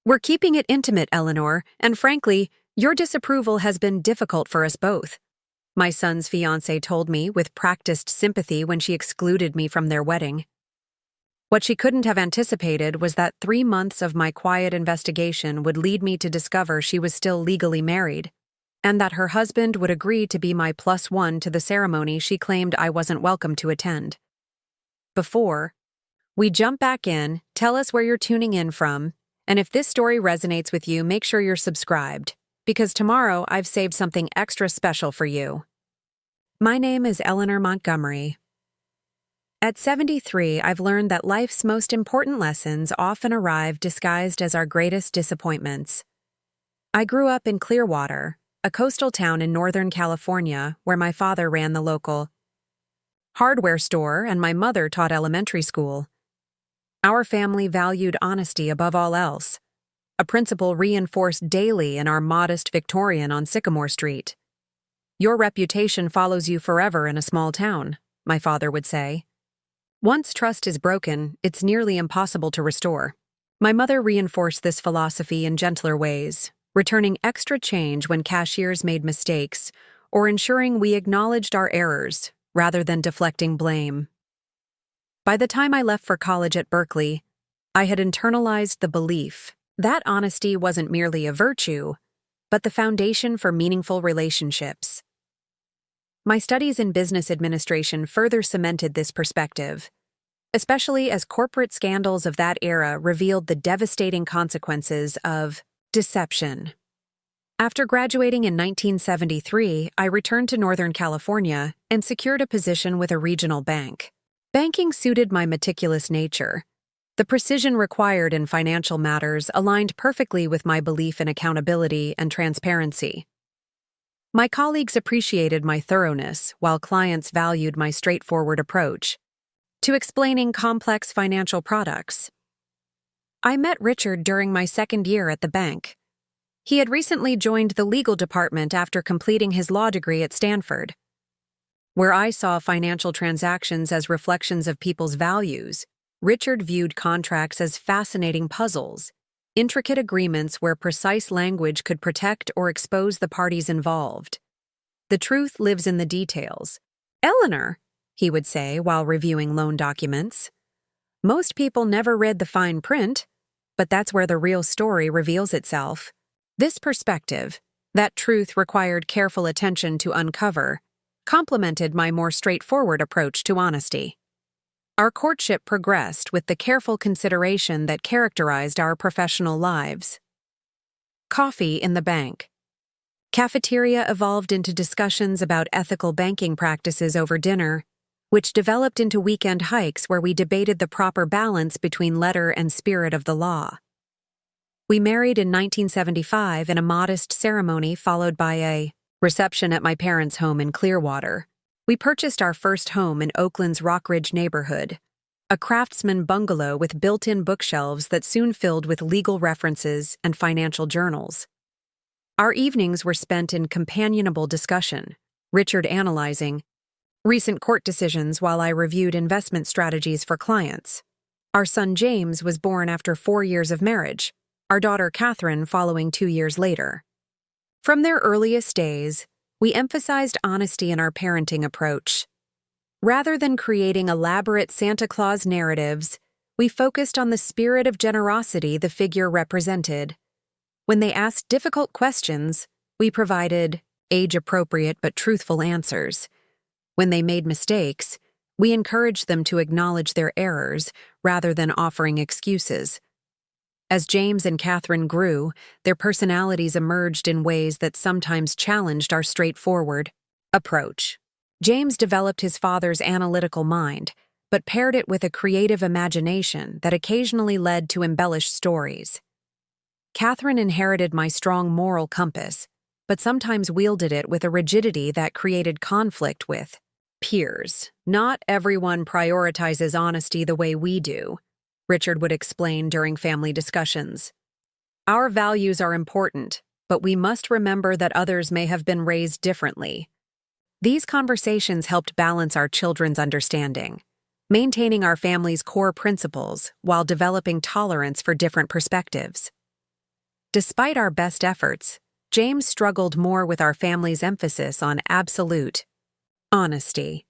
We're keeping it intimate, Eleanor, and frankly, your disapproval has been difficult for us both. My son's fiancée told me with practiced sympathy when she excluded me from their wedding. What she couldn't have anticipated was that 3 months of my quiet investigation would lead me to discover she was still legally married, and that her husband would agree to be my +1 to the ceremony she claimed I wasn't welcome to attend. Before we jump back in, tell us where you're tuning in from, and if this story resonates with you, make sure you're subscribed, because tomorrow I've saved something extra special for you. My name is Eleanor Montgomery. At 73, I've learned that life's most important lessons often arrive disguised as our greatest disappointments. I grew up in Clearwater, a coastal town in Northern California where my father ran the local hardware store and my mother taught elementary school. Our family valued honesty above all else, a principle reinforced daily in our modest Victorian on Sycamore Street. Your reputation follows you forever in a small town, my father would say. Once trust is broken, it's nearly impossible to restore. My mother reinforced this philosophy in gentler ways, returning extra change when cashiers made mistakes, or ensuring we acknowledged our errors rather than deflecting blame. By the time I left for college at Berkeley, I had internalized the belief that honesty wasn't merely a virtue, but the foundation for meaningful relationships. My studies in business administration further cemented this perspective, especially as corporate scandals of that era revealed the devastating consequences of deception. After graduating in 1973, I returned to Northern California and secured a position with a regional bank. Banking suited my meticulous nature. The precision required in financial matters aligned perfectly with my belief in accountability and transparency. My colleagues appreciated my thoroughness, while clients valued my straightforward approach to explaining complex financial products. I met Richard during my second year at the bank. He had recently joined the legal department after completing his law degree at Stanford. Where I saw financial transactions as reflections of people's values, Richard viewed contracts as fascinating puzzles, intricate agreements where precise language could protect or expose the parties involved. The truth lives in the details. Eleanor, he would say while reviewing loan documents, most people never read the fine print, but that's where the real story reveals itself. This perspective, that truth required careful attention to uncover, complemented my more straightforward approach to honesty. Our courtship progressed with the careful consideration that characterized our professional lives. Coffee in the bank. Cafeteria evolved into discussions about ethical banking practices over dinner, which developed into weekend hikes where we debated the proper balance between letter and spirit of the law. We married in 1975 in a modest ceremony followed by a reception at my parents' home in Clearwater. We purchased our first home in Oakland's Rockridge neighborhood, a craftsman bungalow with built-in bookshelves that soon filled with legal references and financial journals. Our evenings were spent in companionable discussion, Richard analyzing recent court decisions while I reviewed investment strategies for clients. Our son James was born after 4 years of marriage, our daughter Catherine following 2 years later. From their earliest days, we emphasized honesty in our parenting approach. Rather than creating elaborate Santa Claus narratives, we focused on the spirit of generosity the figure represented. When they asked difficult questions, we provided age-appropriate but truthful answers. When they made mistakes, we encouraged them to acknowledge their errors rather than offering excuses. As James and Catherine grew, their personalities emerged in ways that sometimes challenged our straightforward approach. James developed his father's analytical mind, but paired it with a creative imagination that occasionally led to embellished stories. Catherine inherited my strong moral compass, but sometimes wielded it with a rigidity that created conflict with peers. Not everyone prioritizes honesty the way we do, Richard would explain during family discussions. Our values are important, but we must remember that others may have been raised differently. These conversations helped balance our children's understanding, maintaining our family's core principles while developing tolerance for different perspectives. Despite our best efforts, James struggled more with our family's emphasis on absolute honesty.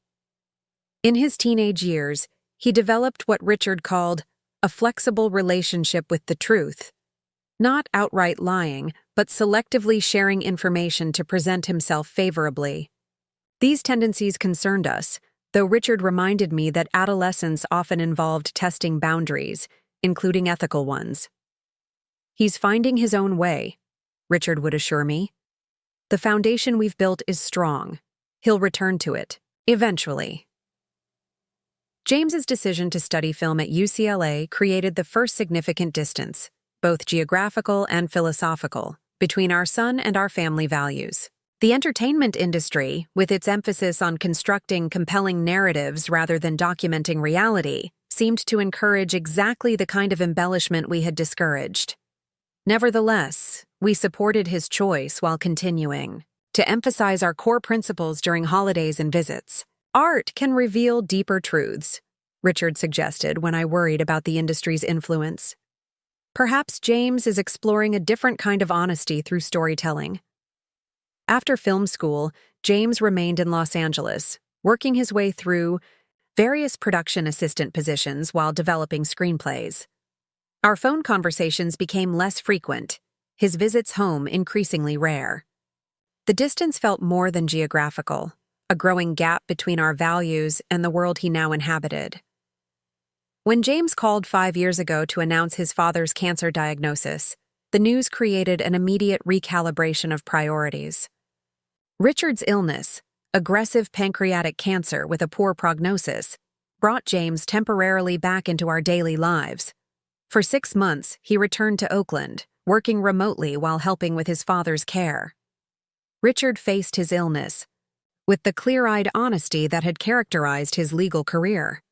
In his teenage years, he developed what Richard called a flexible relationship with the truth, not outright lying, but selectively sharing information to present himself favorably. These tendencies concerned us, though Richard reminded me that adolescence often involved testing boundaries, including ethical ones. "He's finding his own way," Richard would assure me. "The foundation we've built is strong. He'll return to it, eventually." James's decision to study film at UCLA created the first significant distance, both geographical and philosophical, between our son and our family values. The entertainment industry, with its emphasis on constructing compelling narratives rather than documenting reality, seemed to encourage exactly the kind of embellishment we had discouraged. Nevertheless, we supported his choice while continuing to emphasize our core principles during holidays and visits. "Art can reveal deeper truths," Richard suggested when I worried about the industry's influence. "Perhaps James is exploring a different kind of honesty through storytelling." After film school, James remained in Los Angeles, working his way through various production assistant positions while developing screenplays. Our phone conversations became less frequent, his visits home increasingly rare. The distance felt more than geographical, a growing gap between our values and the world he now inhabited. When James called 5 years ago to announce his father's cancer diagnosis, the news created an immediate recalibration of priorities. Richard's illness, aggressive pancreatic cancer with a poor prognosis, brought James temporarily back into our daily lives. For 6 months, he returned to Oakland, working remotely while helping with his father's care. Richard faced his illness with the clear-eyed honesty that had characterized his legal career.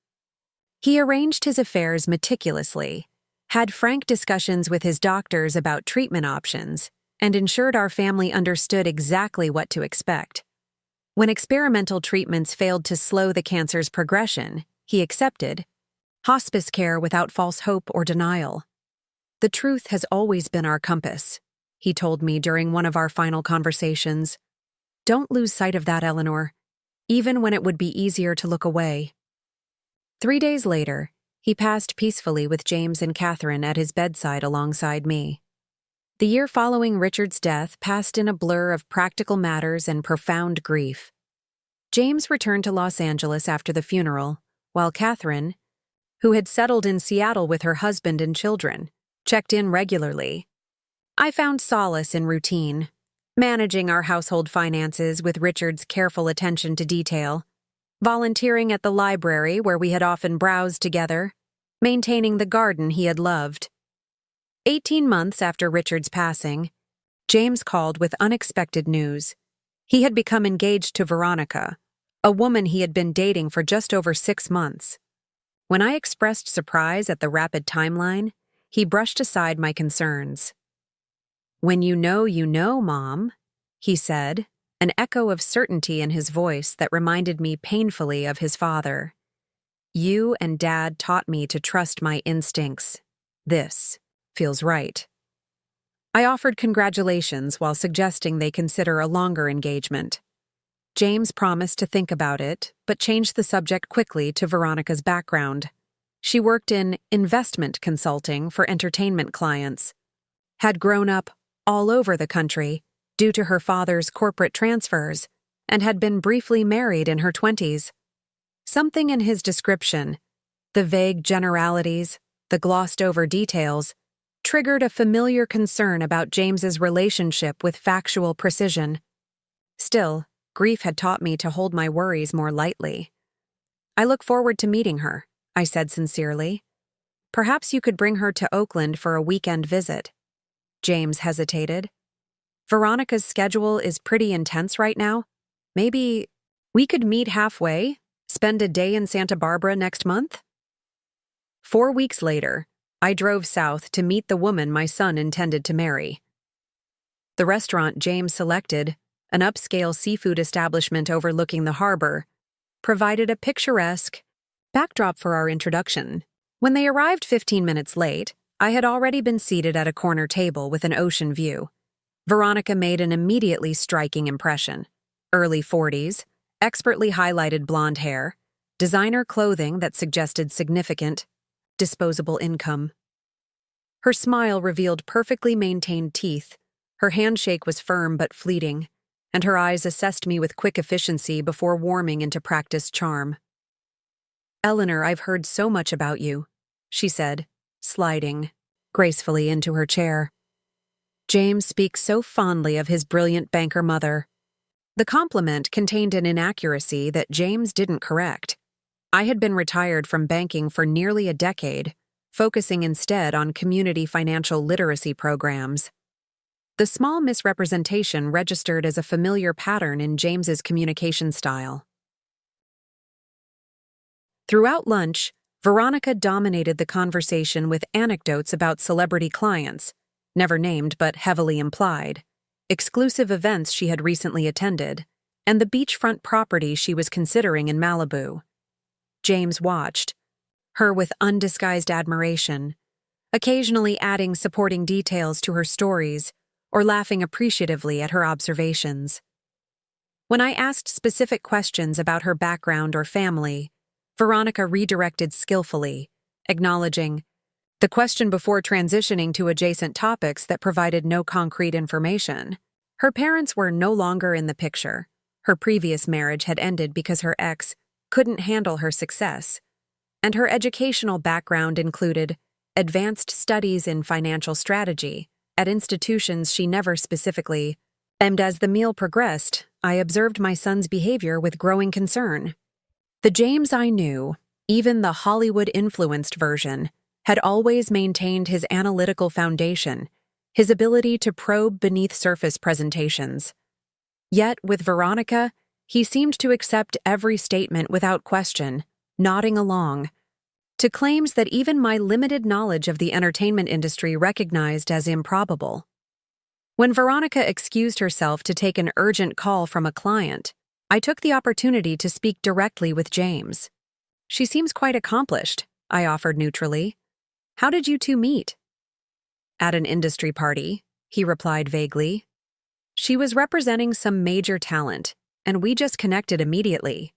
He arranged his affairs meticulously, had frank discussions with his doctors about treatment options, and ensured our family understood exactly what to expect. When experimental treatments failed to slow the cancer's progression, he accepted hospice care without false hope or denial. "The truth has always been our compass," he told me during one of our final conversations. "Don't lose sight of that, Eleanor, even when it would be easier to look away." 3 days later, he passed peacefully with James and Catherine at his bedside alongside me. The year following Richard's death passed in a blur of practical matters and profound grief. James returned to Los Angeles after the funeral, while Catherine, who had settled in Seattle with her husband and children, checked in regularly. I found solace in routine, managing our household finances with Richard's careful attention to detail, volunteering at the library where we had often browsed together, maintaining the garden he had loved. 18 months after Richard's passing, James called with unexpected news. He had become engaged to Veronica, a woman he had been dating for just over 6 months. When I expressed surprise at the rapid timeline, he brushed aside my concerns. "When you know, Mom," he said, an echo of certainty in his voice that reminded me painfully of his father. "You and Dad taught me to trust my instincts. This feels right." I offered congratulations while suggesting they consider a longer engagement. James promised to think about it, but changed the subject quickly to Veronica's background. She worked in investment consulting for entertainment clients, had grown up all over the country due to her father's corporate transfers, and had been briefly married in her 20s. Something in his description, the vague generalities, the glossed-over details, triggered a familiar concern about James's relationship with factual precision. Still, grief had taught me to hold my worries more lightly. "I look forward to meeting her," I said sincerely. "Perhaps you could bring her to Oakland for a weekend visit." James hesitated. "Veronica's schedule is pretty intense right now. Maybe we could meet halfway, spend a day in Santa Barbara next month?" 4 weeks later, I drove south to meet the woman my son intended to marry. The restaurant James selected, an upscale seafood establishment overlooking the harbor, provided a picturesque backdrop for our introduction. When they arrived 15 minutes late, I had already been seated at a corner table with an ocean view. Veronica made an immediately striking impression. Early 40s, expertly highlighted blonde hair, designer clothing that suggested significant, disposable income. Her smile revealed perfectly maintained teeth, her handshake was firm but fleeting, and her eyes assessed me with quick efficiency before warming into practiced charm. "Eleanor, I've heard so much about you," she said, sliding gracefully into her chair. "James speaks so fondly of his brilliant banker mother." The compliment contained an inaccuracy that James didn't correct. I had been retired from banking for nearly a decade, focusing instead on community financial literacy programs. The small misrepresentation registered as a familiar pattern in James's communication style. Throughout lunch, Veronica dominated the conversation with anecdotes about celebrity clients, never named but heavily implied, exclusive events she had recently attended, and the beachfront property she was considering in Malibu. James watched, her with undisguised admiration, occasionally adding supporting details to her stories or laughing appreciatively at her observations. When I asked specific questions about her background or family, Veronica redirected skillfully, acknowledging the question before transitioning to adjacent topics that provided no concrete information. Her parents were no longer in the picture. Her previous marriage had ended because her ex couldn't handle her success, and her educational background included advanced studies in financial strategy at institutions she never specifically. And as the meal progressed, I observed my son's behavior with growing concern. The James I knew, even the Hollywood-influenced version, had always maintained his analytical foundation, his ability to probe beneath surface presentations. Yet, with Veronica, he seemed to accept every statement without question, nodding along, to claims that even my limited knowledge of the entertainment industry recognized as improbable. When Veronica excused herself to take an urgent call from a client, I took the opportunity to speak directly with James. "She seems quite accomplished," I offered neutrally. "How did you two meet?" "At an industry party," he replied vaguely. "She was representing some major talent, and we just connected immediately.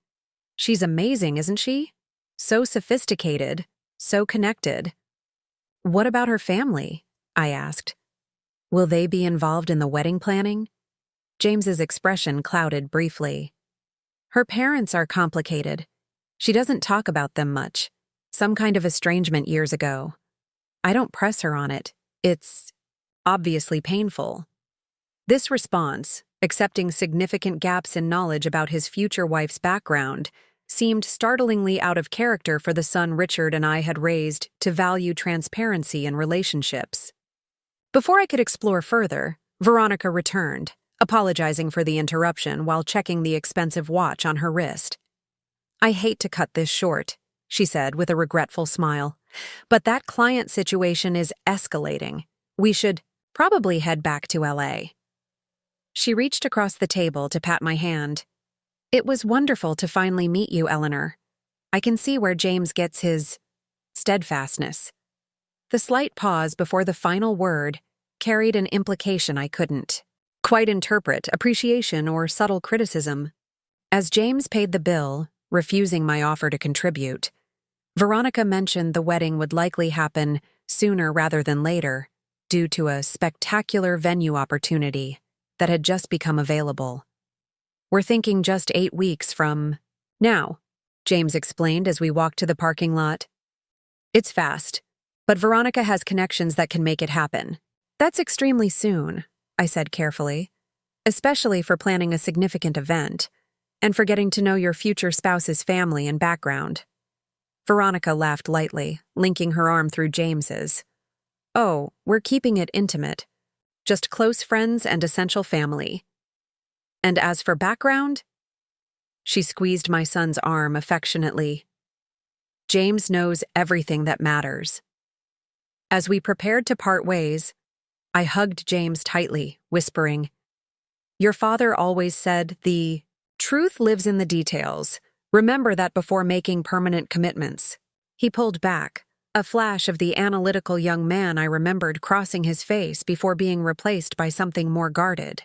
She's amazing, isn't she? So sophisticated, so connected." "What about her family?" I asked. "Will they be involved in the wedding planning?" James's expression clouded briefly. "Her parents are complicated. She doesn't talk about them much. Some kind of estrangement years ago. I don't press her on it. It's obviously painful." This response, accepting significant gaps in knowledge about his future wife's background, seemed startlingly out of character for the son Richard and I had raised to value transparency in relationships. Before I could explore further, Veronica returned, apologizing for the interruption while checking the expensive watch on her wrist. "I hate to cut this short," she said with a regretful smile, "but that client situation is escalating. We should probably head back to LA." She reached across the table to pat my hand. "It was wonderful to finally meet you, Eleanor. I can see where James gets his steadfastness." The slight pause before the final word carried an implication I couldn't quite interpret, appreciation or subtle criticism. As James paid the bill, refusing my offer to contribute, Veronica mentioned the wedding would likely happen sooner rather than later due to a spectacular venue opportunity that had just become available. "We're thinking just 8 weeks from now," James explained as we walked to the parking lot. "It's fast, but Veronica has connections that can make it happen." "That's extremely soon," I said carefully, "especially for planning a significant event and for getting to know your future spouse's family and background." Veronica laughed lightly, linking her arm through James's. "Oh, we're keeping it intimate. Just close friends and essential family. And as for background?" She squeezed my son's arm affectionately. "James knows everything that matters." As we prepared to part ways, I hugged James tightly, whispering, "Your father always said the truth lives in the details. Remember that before making permanent commitments." He pulled back, A flash of the analytical young man I remembered crossing his face before being replaced by something more guarded.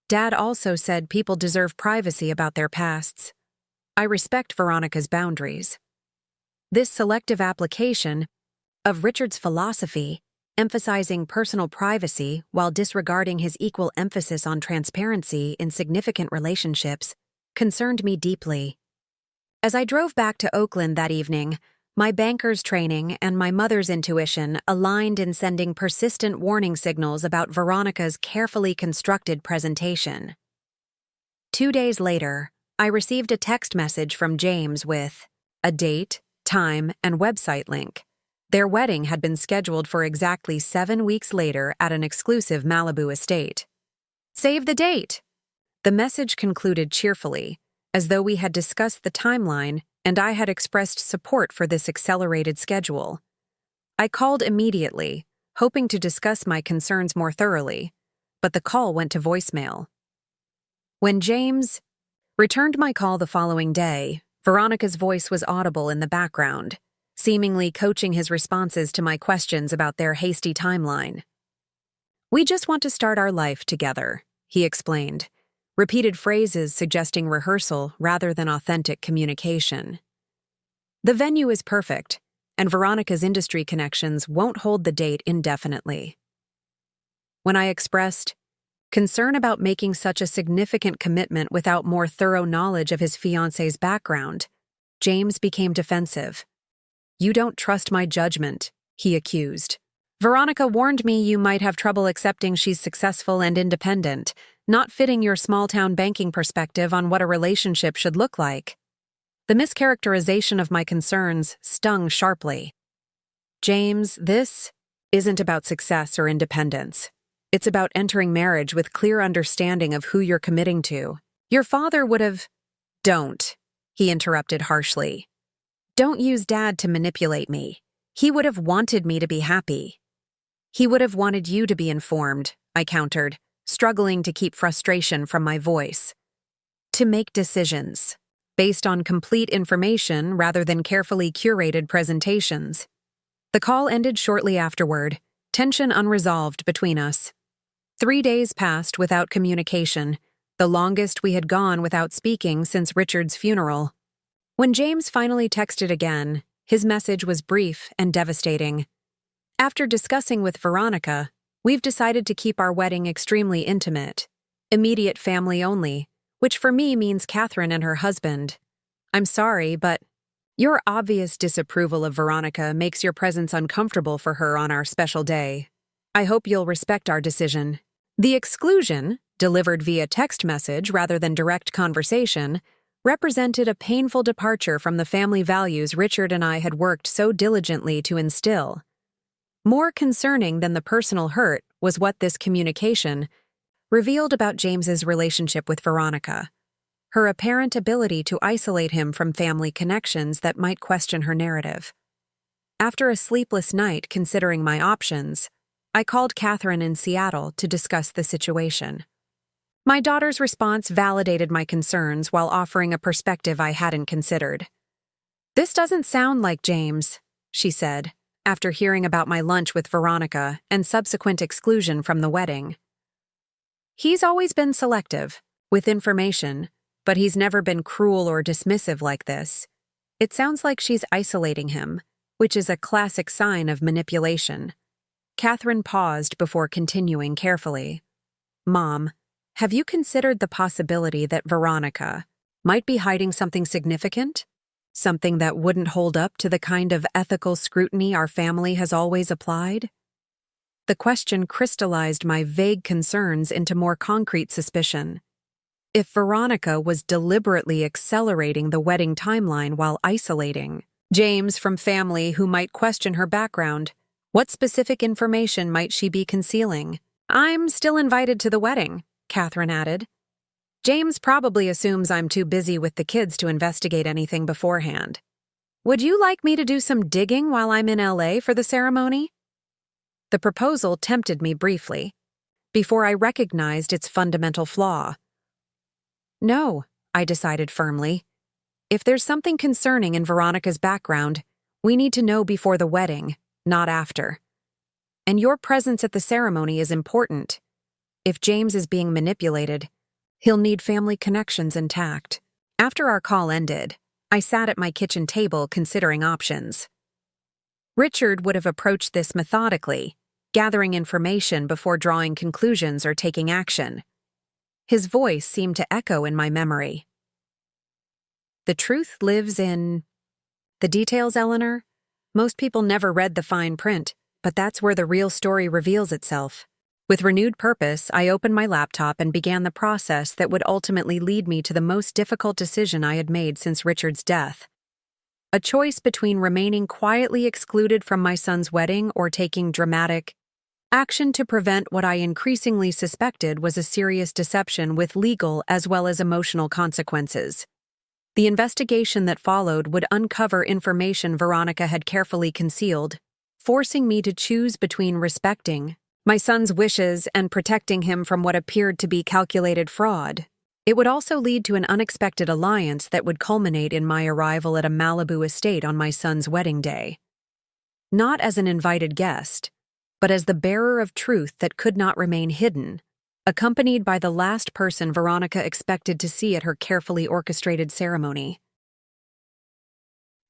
Dad also said people deserve privacy about their pasts. I respect Veronica's boundaries. This selective application of Richard's philosophy, emphasizing personal privacy while disregarding his equal emphasis on transparency in significant relationships, concerned me deeply. As I drove back to Oakland that evening, my banker's training and my mother's intuition aligned in sending persistent warning signals about Veronica's carefully constructed presentation. 2 days later, I received a text message from James with a date, time, and website link. Their wedding had been scheduled for exactly 7 weeks later at an exclusive Malibu estate. Save the date! The message concluded cheerfully, as though we had discussed the timeline and I had expressed support for this accelerated schedule. I called immediately, hoping to discuss my concerns more thoroughly, but the call went to voicemail. When James returned my call the following day, Veronica's voice was audible in the background, seemingly coaching his responses to my questions about their hasty timeline. "We just want to start our life together," he explained, repeated phrases suggesting rehearsal rather than authentic communication. "The venue is perfect, and Veronica's industry connections won't hold the date indefinitely." When I expressed concern about making such a significant commitment without more thorough knowledge of his fiancée's background, James became defensive. "You don't trust my judgment," he accused. "Veronica warned me you might have trouble accepting she's successful and independent, not fitting your small-town banking perspective on what a relationship should look like." The mischaracterization of my concerns stung sharply. "James, this isn't about success or independence. It's about entering marriage with clear understanding of who you're committing to. Your father would have—" "Don't," he interrupted harshly. "Don't use Dad to manipulate me. He would have wanted me to be happy." "He would have wanted you to be informed," I countered, struggling to keep frustration from my voice. "To make decisions, based on complete information rather than carefully curated presentations." The call ended shortly afterward, tension unresolved between us. 3 days passed without communication, the longest we had gone without speaking since Richard's funeral. When James finally texted again, his message was brief and devastating. "After discussing with Veronica, we've decided to keep our wedding extremely intimate, immediate family only, which for me means Catherine and her husband. I'm sorry, but your obvious disapproval of Veronica makes your presence uncomfortable for her on our special day. I hope you'll respect our decision." The exclusion, delivered via text message rather than direct conversation, represented a painful departure from the family values Richard and I had worked so diligently to instill. More concerning than the personal hurt was what this communication revealed about James's relationship with Veronica, her apparent ability to isolate him from family connections that might question her narrative. After a sleepless night considering my options, I called Catherine in Seattle to discuss the situation. My daughter's response validated my concerns while offering a perspective I hadn't considered. "This doesn't sound like James," she said, after hearing about my lunch with Veronica and subsequent exclusion from the wedding. "He's always been selective, with information, but he's never been cruel or dismissive like this. It sounds like she's isolating him, which is a classic sign of manipulation." Catherine paused before continuing carefully. "Mom, have you considered the possibility that Veronica might be hiding something significant? Something that wouldn't hold up to the kind of ethical scrutiny our family has always applied?" The question crystallized my vague concerns into more concrete suspicion. If Veronica was deliberately accelerating the wedding timeline while isolating James from family who might question her background, what specific information might she be concealing? "I'm still invited to the wedding," Catherine added. "James probably assumes I'm too busy with the kids to investigate anything beforehand. Would you like me to do some digging while I'm in LA for the ceremony?" The proposal tempted me briefly, before I recognized its fundamental flaw. "No," I decided firmly. "If there's something concerning in Veronica's background, We need to know before the wedding, not after. And your presence at the ceremony is important. If James is being manipulated, he'll need family connections intact. After our call ended, I sat at my kitchen table considering options. Richard would have approached this methodically, gathering information before drawing conclusions or taking action. His voice seemed to echo in my memory. The truth lives in the details, Eleanor. Most people never read the fine print, but that's where the real story reveals itself. With renewed purpose, I opened my laptop and began the process that would ultimately lead me to the most difficult decision I had made since Richard's death. A choice between remaining quietly excluded from my son's wedding or taking dramatic action to prevent what I increasingly suspected was a serious deception with legal as well as emotional consequences. The investigation that followed would uncover information Veronica had carefully concealed, forcing me to choose between respecting my son's wishes and protecting him from what appeared to be calculated fraud. It would also lead to an unexpected alliance that would culminate in my arrival at a Malibu estate on my son's wedding day. Not as an invited guest, but as the bearer of truth that could not remain hidden, accompanied by the last person Veronica expected to see at her carefully orchestrated ceremony.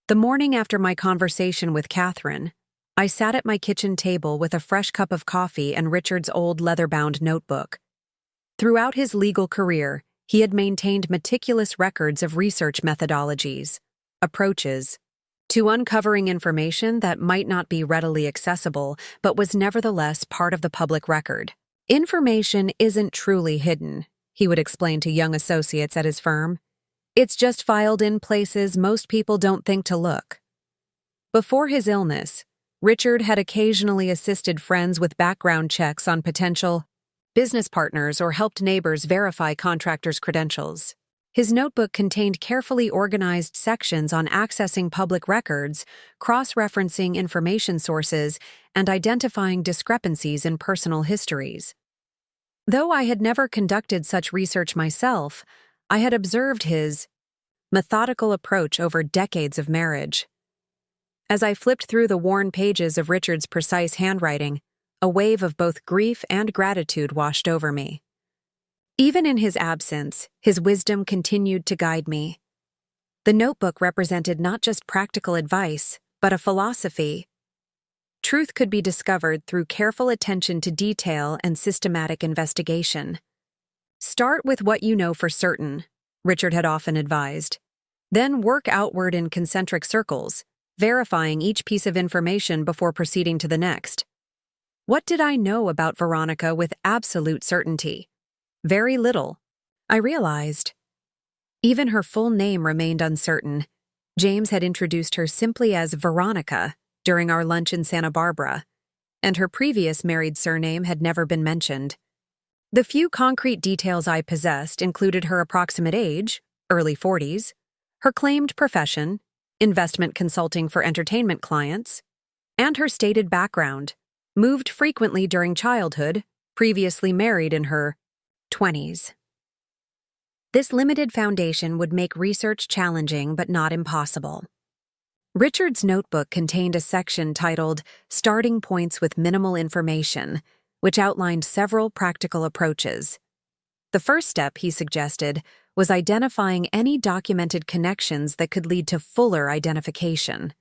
The morning after my conversation with Catherine, I sat at my kitchen table with a fresh cup of coffee and Richard's old leather-bound notebook. Throughout his legal career, he had maintained meticulous records of research methodologies, approaches, to uncovering information that might not be readily accessible but was nevertheless part of the public record. Information isn't truly hidden, he would explain to young associates at his firm. It's just filed in places most people don't think to look. Before his illness, Richard had occasionally assisted friends with background checks on potential business partners or helped neighbors verify contractors' credentials. His notebook contained carefully organized sections on accessing public records, cross-referencing information sources, and identifying discrepancies in personal histories. Though I had never conducted such research myself, I had observed his methodical approach over decades of marriage. As I flipped through the worn pages of Richard's precise handwriting, a wave of both grief and gratitude washed over me. Even in his absence, his wisdom continued to guide me. The notebook represented not just practical advice, but a philosophy. Truth could be discovered through careful attention to detail and systematic investigation. Start with what you know for certain, Richard had often advised. Then work outward in concentric circles, verifying each piece of information before proceeding to the next. What did I know about Veronica with absolute certainty? Very little. I realized. Even her full name remained uncertain. James had introduced her simply as Veronica during our lunch in Santa Barbara, and her previous married surname had never been mentioned. The few concrete details I possessed included her approximate age, early 40s, her claimed profession, investment consulting for entertainment clients, and her stated background, moved frequently during childhood, previously married in her 20s. This limited foundation would make research challenging but not impossible. Richard's notebook contained a section titled Starting Points with Minimal Information, which outlined several practical approaches. The first step, he suggested, was identifying any documented connections that could lead to fuller identification.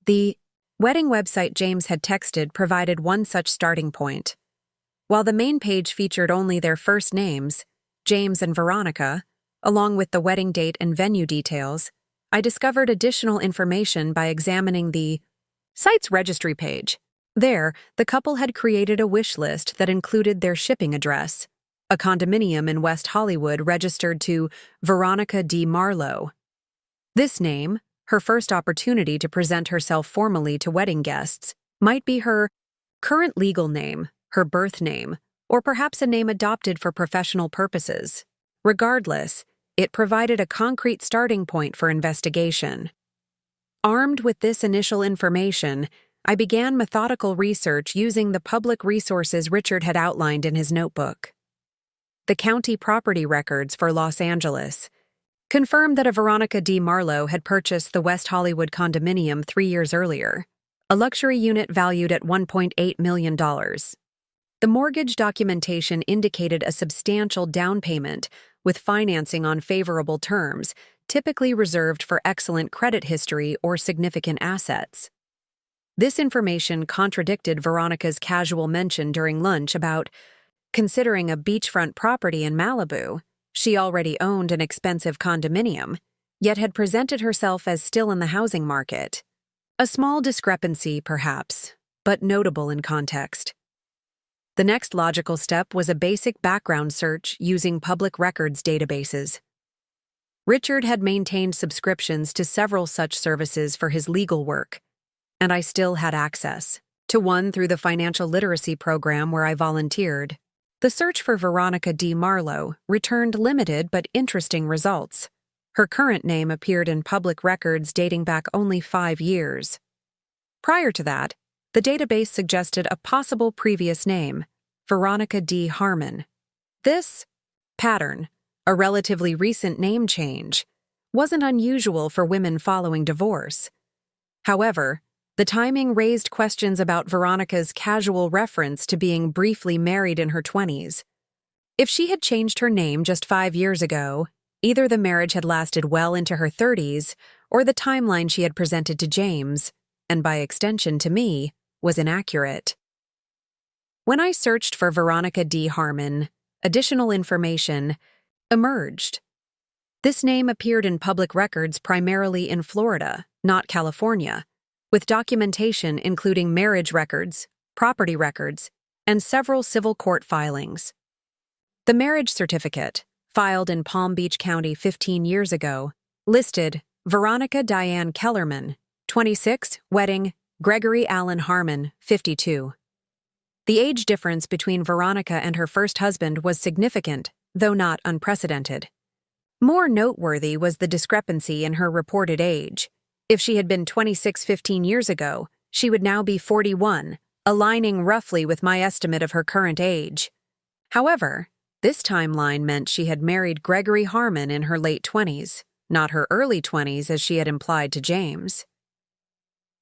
The wedding website James had texted provided one such starting point. While the main page featured only their first names, James and Veronica, along with the wedding date and venue details, I discovered additional information by examining the site's registry page. There, the couple had created a wish list that included their shipping address, a condominium in West Hollywood registered to Veronica D. Marlowe. This name, her first opportunity to present herself formally to wedding guests, might be her current legal name, her birth name, or perhaps a name adopted for professional purposes. Regardless, it provided a concrete starting point for investigation. Armed with this initial information, I began methodical research using the public resources Richard had outlined in his notebook. The county property records for Los Angeles, confirmed that a Veronica D. Marlowe had purchased the West Hollywood condominium 3 years earlier, a luxury unit valued at $1.8 million. The mortgage documentation indicated a substantial down payment, with financing on favorable terms, typically reserved for excellent credit history or significant assets. This information contradicted Veronica's casual mention during lunch about considering a beachfront property in Malibu. She already owned an expensive condominium, yet had presented herself as still in the housing market. A small discrepancy, perhaps, but notable in context. The next logical step was a basic background search using public records databases. Richard had maintained subscriptions to several such services for his legal work, and I still had access to one through the financial literacy program where I volunteered. The search for Veronica D. Marlowe returned limited but interesting results. Her current name appeared in public records dating back only 5 years. Prior to that, the database suggested a possible previous name, Veronica D. Harmon. This pattern, a relatively recent name change, wasn't unusual for women following divorce. However, the timing raised questions about Veronica's casual reference to being briefly married in her 20s. If she had changed her name just 5 years ago, either the marriage had lasted well into her 30s, or the timeline she had presented to James, and by extension to me, was inaccurate. When I searched for Veronica D. Harmon, additional information emerged. This name appeared in public records primarily in Florida, not California, with documentation including marriage records, property records, and several civil court filings. The marriage certificate, filed in Palm Beach County 15 years ago, listed Veronica Diane Kellerman, 26, wedding, Gregory Allen Harmon, 52. The age difference between Veronica and her first husband was significant, though not unprecedented. More noteworthy was the discrepancy in her reported age. If she had been 26 15 years ago, she would now be 41, aligning roughly with my estimate of her current age. However, this timeline meant she had married Gregory Harmon in her late 20s, not her early 20s as she had implied to James.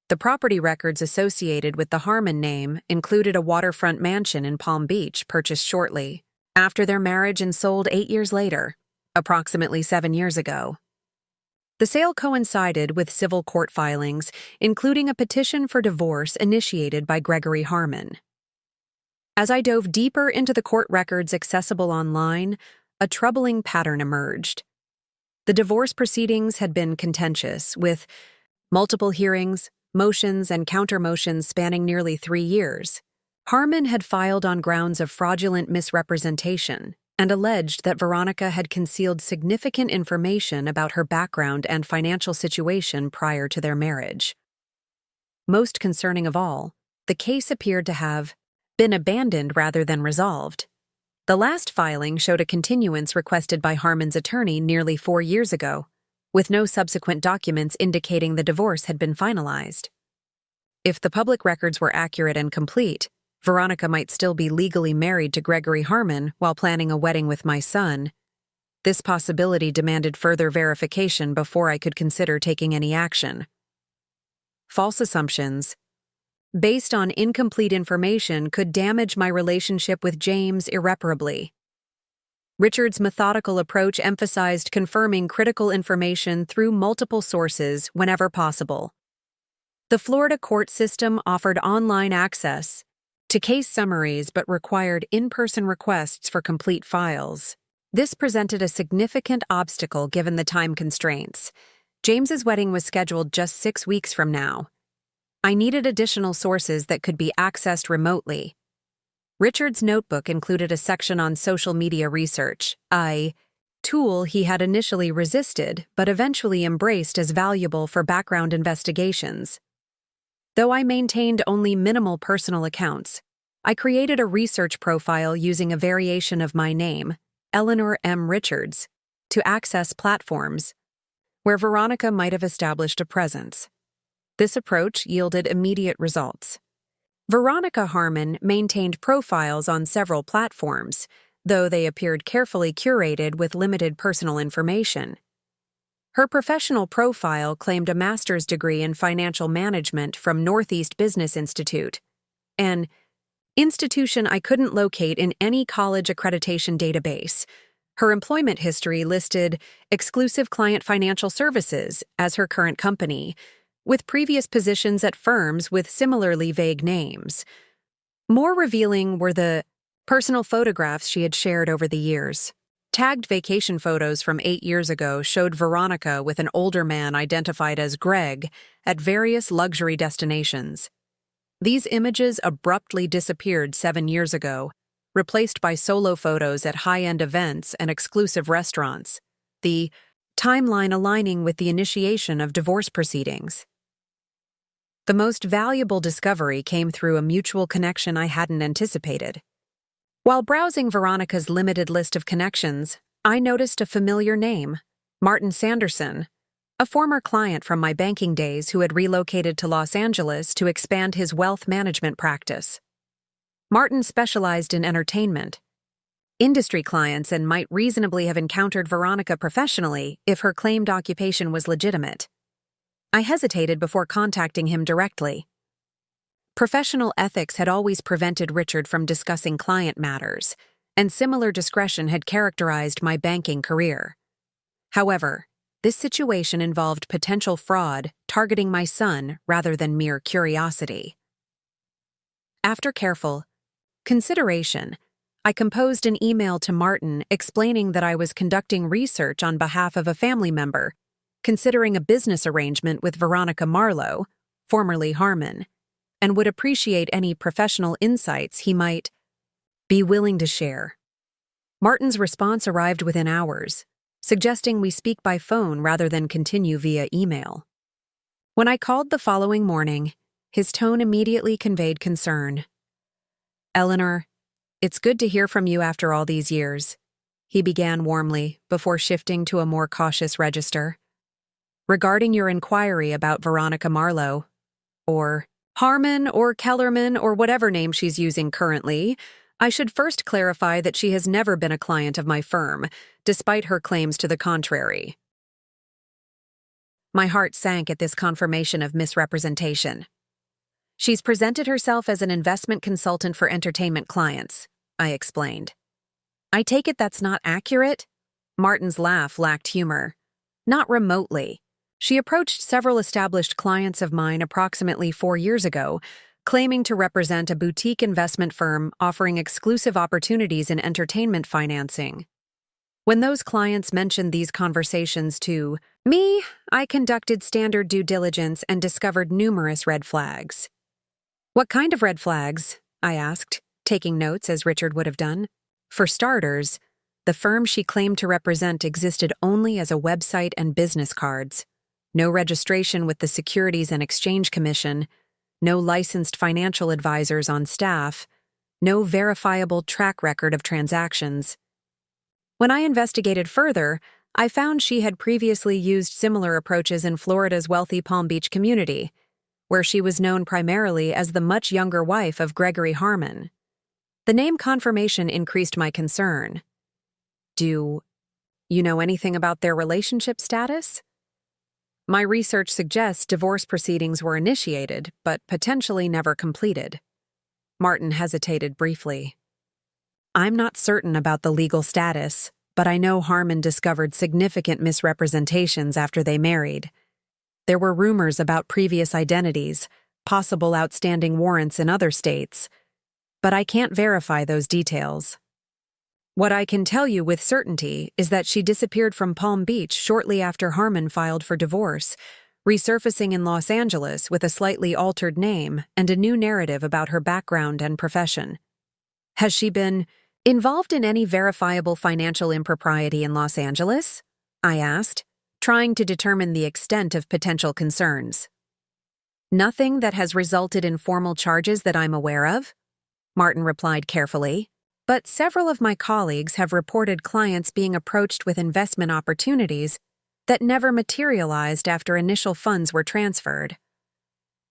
The property records associated with the Harmon name included a waterfront mansion in Palm Beach purchased shortly after their marriage and sold 8 years later, approximately 7 years ago. The sale coincided with civil court filings, including a petition for divorce initiated by Gregory Harmon. As I dove deeper into the court records accessible online, a troubling pattern emerged. The divorce proceedings had been contentious, with multiple hearings, motions, and counter-motions spanning nearly 3 years. Harmon had filed on grounds of fraudulent misrepresentation and alleged that Veronica had concealed significant information about her background and financial situation prior to their marriage. Most concerning of all, the case appeared to have been abandoned rather than resolved. The last filing showed a continuance requested by Harmon's attorney nearly 4 years ago, with no subsequent documents indicating the divorce had been finalized. If the public records were accurate and complete, Veronica might still be legally married to Gregory Harmon while planning a wedding with my son. This possibility demanded further verification before I could consider taking any action. False assumptions, based on incomplete information, could damage my relationship with James irreparably. Richard's methodical approach emphasized confirming critical information through multiple sources whenever possible. The Florida court system offered online access to case summaries but required in-person requests for complete files. This presented a significant obstacle given the time constraints. James's wedding was scheduled just 6 weeks from now. I needed additional sources that could be accessed remotely. Richard's notebook included a section on social media research, a tool he had initially resisted but eventually embraced as valuable for background investigations. Though I maintained only minimal personal accounts, I created a research profile using a variation of my name, Eleanor M. Richards, to access platforms where Veronica might have established a presence. This approach yielded immediate results. Veronica Harmon maintained profiles on several platforms, though they appeared carefully curated with limited personal information. Her professional profile claimed a master's degree in financial management from Northeast Business Institute, an institution I couldn't locate in any college accreditation database. Her employment history listed Exclusive Client Financial Services as her current company, with previous positions at firms with similarly vague names. More revealing were the personal photographs she had shared over the years. Tagged vacation photos from 8 years ago showed Veronica with an older man identified as Greg at various luxury destinations. These images abruptly disappeared 7 years ago, replaced by solo photos at high-end events and exclusive restaurants, the timeline aligning with the initiation of divorce proceedings. The most valuable discovery came through a mutual connection I hadn't anticipated. While browsing Veronica's limited list of connections, I noticed a familiar name, Martin Sanderson, a former client from my banking days who had relocated to Los Angeles to expand his wealth management practice. Martin specialized in entertainment, industry clients, and might reasonably have encountered Veronica professionally if her claimed occupation was legitimate. I hesitated before contacting him directly. Professional ethics had always prevented Richard from discussing client matters, and similar discretion had characterized my banking career. However, this situation involved potential fraud targeting my son rather than mere curiosity. After careful consideration, I composed an email to Martin explaining that I was conducting research on behalf of a family member, considering a business arrangement with Veronica Marlowe, formerly Harmon, and would appreciate any professional insights he might be willing to share. Martin's response arrived within hours, suggesting we speak by phone rather than continue via email. When I called the following morning, his tone immediately conveyed concern. "Eleanor, it's good to hear from you after all these years," he began warmly before shifting to a more cautious register. "Regarding your inquiry about Veronica Marlowe, or Harmon or Kellerman or whatever name she's using currently, I should first clarify that she has never been a client of my firm, despite her claims to the contrary." My heart sank at this confirmation of misrepresentation. "She's presented herself as an investment consultant for entertainment clients," I explained. "I take it that's not accurate?" Martin's laugh lacked humor. "Not remotely. She approached several established clients of mine approximately 4 years ago, claiming to represent a boutique investment firm offering exclusive opportunities in entertainment financing. When those clients mentioned these conversations to me, I conducted standard due diligence and discovered numerous red flags." "What kind of red flags?" I asked, taking notes as Richard would have done. For starters, the firm she claimed to represent existed only as a website and business cards. No registration with the Securities and Exchange Commission, no licensed financial advisors on staff, no verifiable track record of transactions. When I investigated further, I found she had previously used similar approaches in Florida's wealthy Palm Beach community, where she was known primarily as the much younger wife of Gregory Harmon. The name confirmation increased my concern. "Do you know anything about their relationship status?" "My research suggests divorce proceedings were initiated, but potentially never completed." Martin hesitated briefly. "I'm not certain about the legal status, but I know Harmon discovered significant misrepresentations after they married. There were rumors about previous identities, possible outstanding warrants in other states, but I can't verify those details. What I can tell you with certainty is that she disappeared from Palm Beach shortly after Harmon filed for divorce, resurfacing in Los Angeles with a slightly altered name and a new narrative about her background and profession." "Has she been involved in any verifiable financial impropriety in Los Angeles?" I asked, trying to determine the extent of potential concerns. "Nothing that has resulted in formal charges that I'm aware of," Martin replied carefully. "But several of my colleagues have reported clients being approached with investment opportunities that never materialized after initial funds were transferred.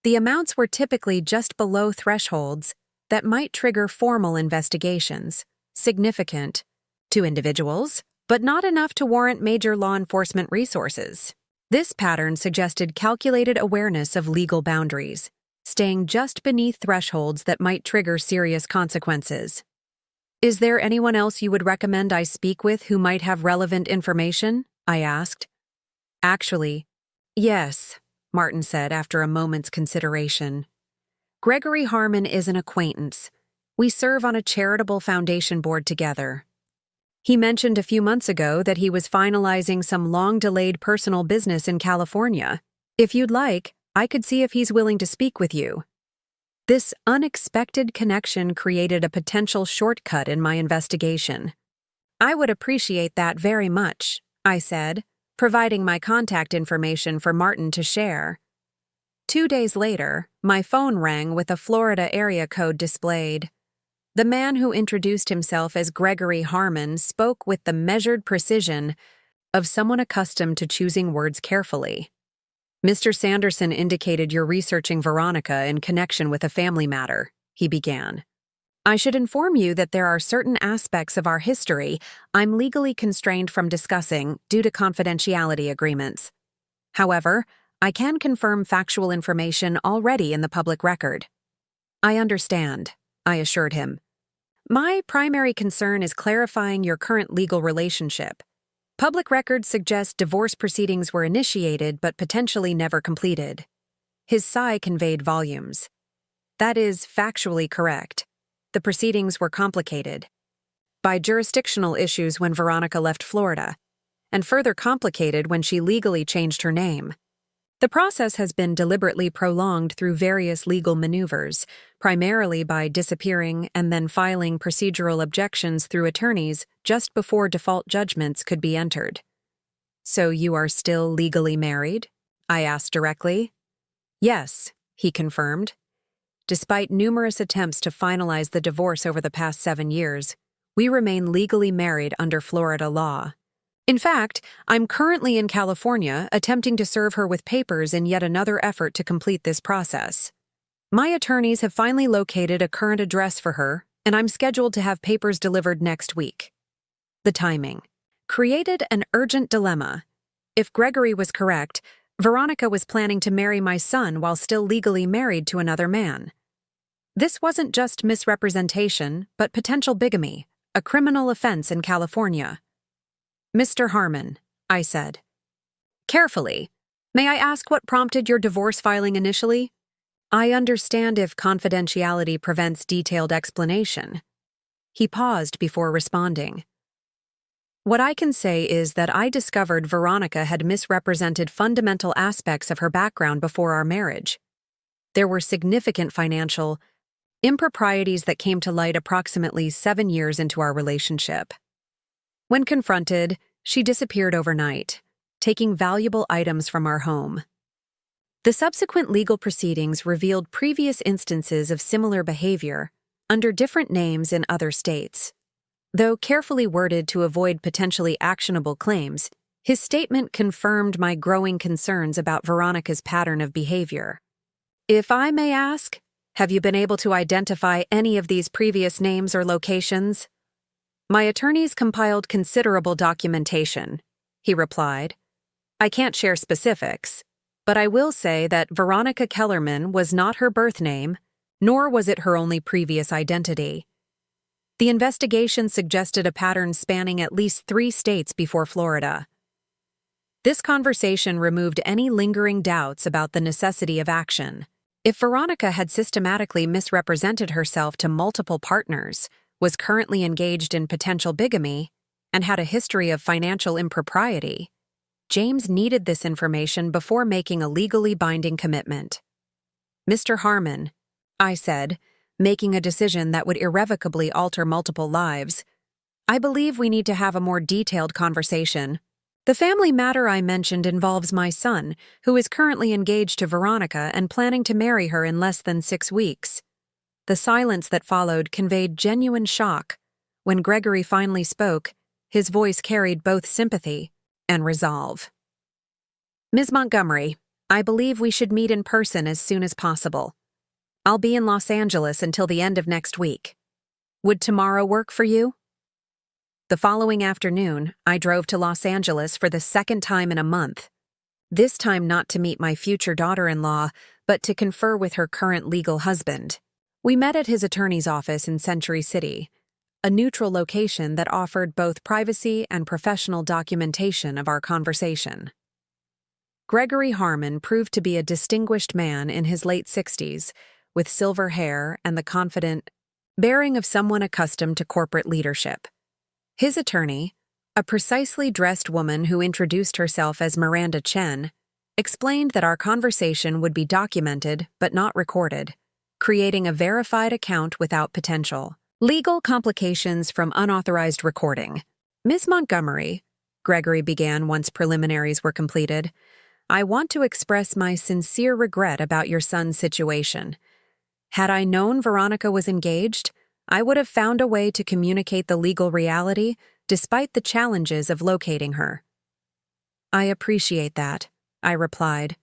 The amounts were typically just below thresholds that might trigger formal investigations, significant to individuals, but not enough to warrant major law enforcement resources." This pattern suggested calculated awareness of legal boundaries, staying just beneath thresholds that might trigger serious consequences. "Is there anyone else you would recommend I speak with who might have relevant information?" I asked. "Actually, yes," Martin said after a moment's consideration. "Gregory Harmon is an acquaintance. We serve on a charitable foundation board together. He mentioned a few months ago that he was finalizing some long-delayed personal business in California. If you'd like, I could see if he's willing to speak with you." This unexpected connection created a potential shortcut in my investigation. "I would appreciate that very much," I said, providing my contact information for Martin to share. 2 days later, my phone rang with a Florida area code displayed. The man who introduced himself as Gregory Harmon spoke with the measured precision of someone accustomed to choosing words carefully. "Mr. Sanderson indicated you're researching Veronica in connection with a family matter," he began. "I should inform you that there are certain aspects of our history I'm legally constrained from discussing due to confidentiality agreements. However, I can confirm factual information already in the public record." "I understand," I assured him. "My primary concern is clarifying your current legal relationship. Public records suggest divorce proceedings were initiated but potentially never completed." His sigh conveyed volumes. "That is factually correct. The proceedings were complicated by jurisdictional issues when Veronica left Florida, and further complicated when she legally changed her name. The process has been deliberately prolonged through various legal maneuvers, primarily by disappearing and then filing procedural objections through attorneys just before default judgments could be entered." "So you are still legally married?" I asked directly. "Yes," he confirmed. "Despite numerous attempts to finalize the divorce over the past 7 years, we remain legally married under Florida law. In fact, I'm currently in California attempting to serve her with papers in yet another effort to complete this process. My attorneys have finally located a current address for her, and I'm scheduled to have papers delivered next week." The timing created an urgent dilemma. If Gregory was correct, Veronica was planning to marry my son while still legally married to another man. This wasn't just misrepresentation, but potential bigamy, a criminal offense in California. "Mr. Harmon," I said. "Carefully, may I ask what prompted your divorce filing initially? I understand if confidentiality prevents detailed explanation." He paused before responding. "What I can say is that I discovered Veronica had misrepresented fundamental aspects of her background before our marriage. There were significant financial improprieties that came to light approximately 7 years into our relationship. When confronted, she disappeared overnight, taking valuable items from our home. The subsequent legal proceedings revealed previous instances of similar behavior under different names in other states. Though carefully worded to avoid potentially actionable claims, his statement confirmed my growing concerns about Veronica's pattern of behavior. "If I may ask, have you been able to identify any of these previous names or locations?" "My attorneys compiled considerable documentation," he replied. "I can't share specifics, but I will say that Veronica Kellerman was not her birth name, nor was it her only previous identity. The investigation suggested a pattern spanning at least 3 states before Florida." This conversation removed any lingering doubts about the necessity of action. If Veronica had systematically misrepresented herself to multiple partners, was currently engaged in potential bigamy, and had a history of financial impropriety, James needed this information before making a legally binding commitment. "Mr. Harmon," I said, making a decision that would irrevocably alter multiple lives, "I believe we need to have a more detailed conversation. The family matter I mentioned involves my son, who is currently engaged to Veronica and planning to marry her in less than 6 weeks. The silence that followed conveyed genuine shock. When Gregory finally spoke, his voice carried both sympathy and resolve. "Ms. Montgomery, I believe we should meet in person as soon as possible. I'll be in Los Angeles until the end of next week. Would tomorrow work for you?" The following afternoon, I drove to Los Angeles for the second time in a month. this time not to meet my future daughter-in-law, but to confer with her current legal husband. We met at his attorney's office in Century City, a neutral location that offered both privacy and professional documentation of our conversation. Gregory Harmon proved to be a distinguished man in his late 60s, with silver hair and the confident bearing of someone accustomed to corporate leadership. His attorney, a precisely dressed woman who introduced herself as Miranda Chen, explained that our conversation would be documented but not recorded, creating a verified account without potential legal complications from unauthorized recording. Ms. Montgomery, Gregory began once preliminaries were completed, I want to express my sincere regret about your son's situation. Had I known Veronica was engaged, I would have found a way to communicate the legal reality despite the challenges of locating her. I appreciate that, I replied.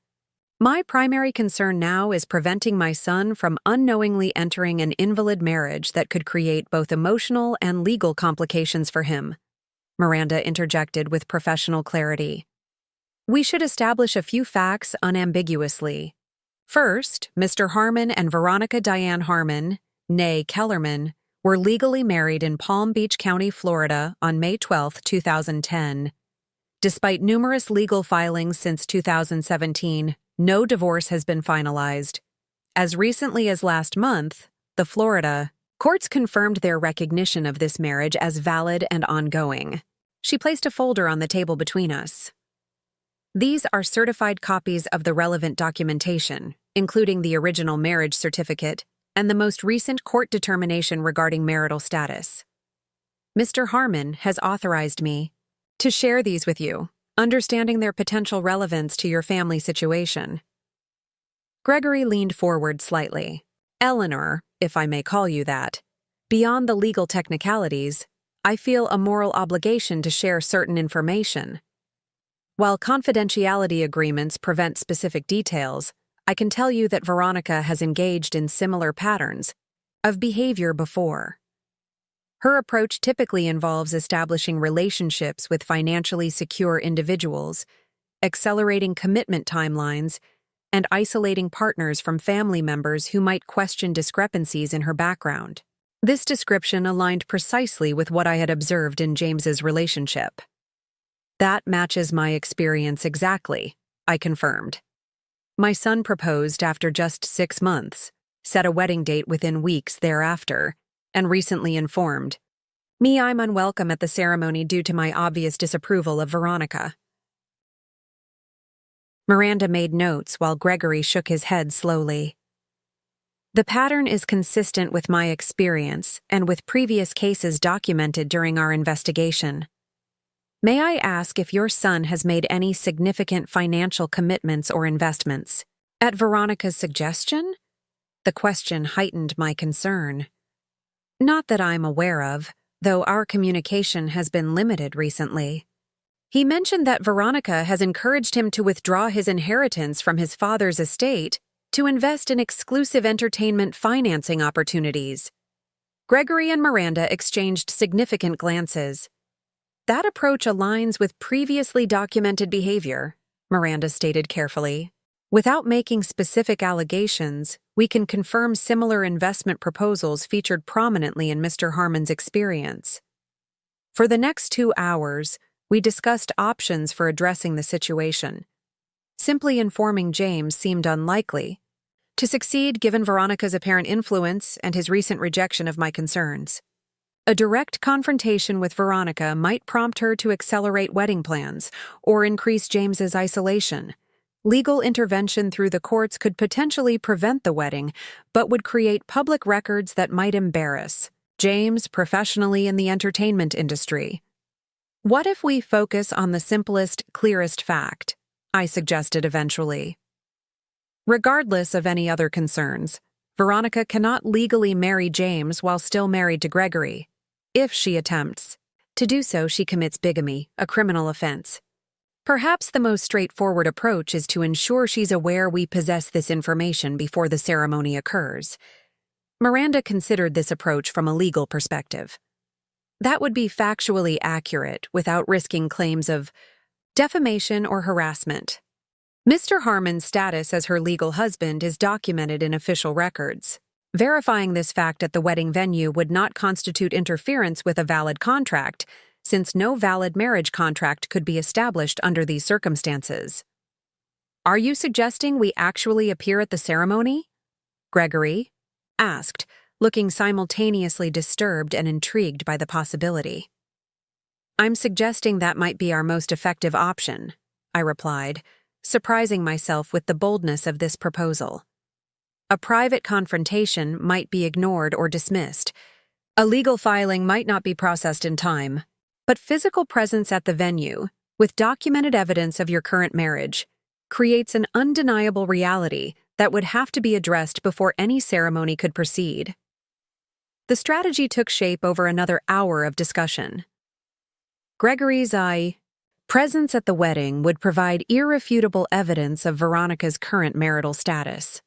My primary concern now is preventing my son from unknowingly entering an invalid marriage that could create both emotional and legal complications for him. Miranda interjected with professional clarity. We should establish a few facts unambiguously. First, Mr. Harmon and Veronica Diane Harmon, née Kellerman, were legally married in Palm Beach County, Florida on May 12, 2010. Despite numerous legal filings since 2017, no divorce has been finalized. As recently as last month, the Florida courts confirmed their recognition of this marriage as valid and ongoing. She placed a folder on the table between us. These are certified copies of the relevant documentation, including the original marriage certificate and the most recent court determination regarding marital status. Mr. Harmon has authorized me to share these with you, understanding their potential relevance to your family situation. Gregory leaned forward slightly. Eleanor, if I may call you that, beyond the legal technicalities, I feel a moral obligation to share certain information. While confidentiality agreements prevent specific details, I can tell you that Veronica has engaged in similar patterns of behavior before. Her approach typically involves establishing relationships with financially secure individuals, accelerating commitment timelines, and isolating partners from family members who might question discrepancies in her background. This description aligned precisely with what I had observed in James's relationship. That matches my experience exactly, I confirmed. My son proposed after just 6 months, set a wedding date within weeks thereafter, and recently informed me I'm unwelcome at the ceremony due to my obvious disapproval of Veronica. Miranda made notes while Gregory shook his head slowly. The pattern is consistent with my experience and with previous cases documented during our investigation. May I ask if your son has made any significant financial commitments or investments? At Veronica's suggestion? The question heightened my concern. Not that I'm aware of, though our communication has been limited recently. He mentioned that Veronica has encouraged him to withdraw his inheritance from his father's estate to invest in exclusive entertainment financing opportunities. Gregory and Miranda exchanged significant glances. That approach aligns with previously documented behavior, Miranda stated carefully. Without making specific allegations, we can confirm similar investment proposals featured prominently in Mr. Harmon's experience. For the next 2 hours, we discussed options for addressing the situation. Simply informing James seemed unlikely to succeed given Veronica's apparent influence and his recent rejection of my concerns. A direct confrontation with Veronica might prompt her to accelerate wedding plans or increase James's isolation. Legal intervention through the courts could potentially prevent the wedding, but would create public records that might embarrass James professionally in the entertainment industry. What if we focus on the simplest, clearest fact? I suggested eventually. Regardless of any other concerns, Veronica cannot legally marry James while still married to Gregory. If she attempts to do so, she commits bigamy, a criminal offense. Perhaps the most straightforward approach is to ensure she's aware we possess this information before the ceremony occurs. Miranda considered this approach from a legal perspective. That would be factually accurate without risking claims of defamation or harassment. Mr. Harmon's status as her legal husband is documented in official records. Verifying this fact at the wedding venue would not constitute interference with a valid contract, since no valid marriage contract could be established under these circumstances. "Are you suggesting we actually appear at the ceremony?" Gregory asked, looking simultaneously disturbed and intrigued by the possibility. "I'm suggesting that might be our most effective option," I replied, surprising myself with the boldness of this proposal. A private confrontation might be ignored or dismissed. A legal filing might not be processed in time. But physical presence at the venue, with documented evidence of your current marriage, creates an undeniable reality that would have to be addressed before any ceremony could proceed. The strategy took shape over another hour of discussion. Gregory's presence at the wedding would provide irrefutable evidence of Veronica's current marital status.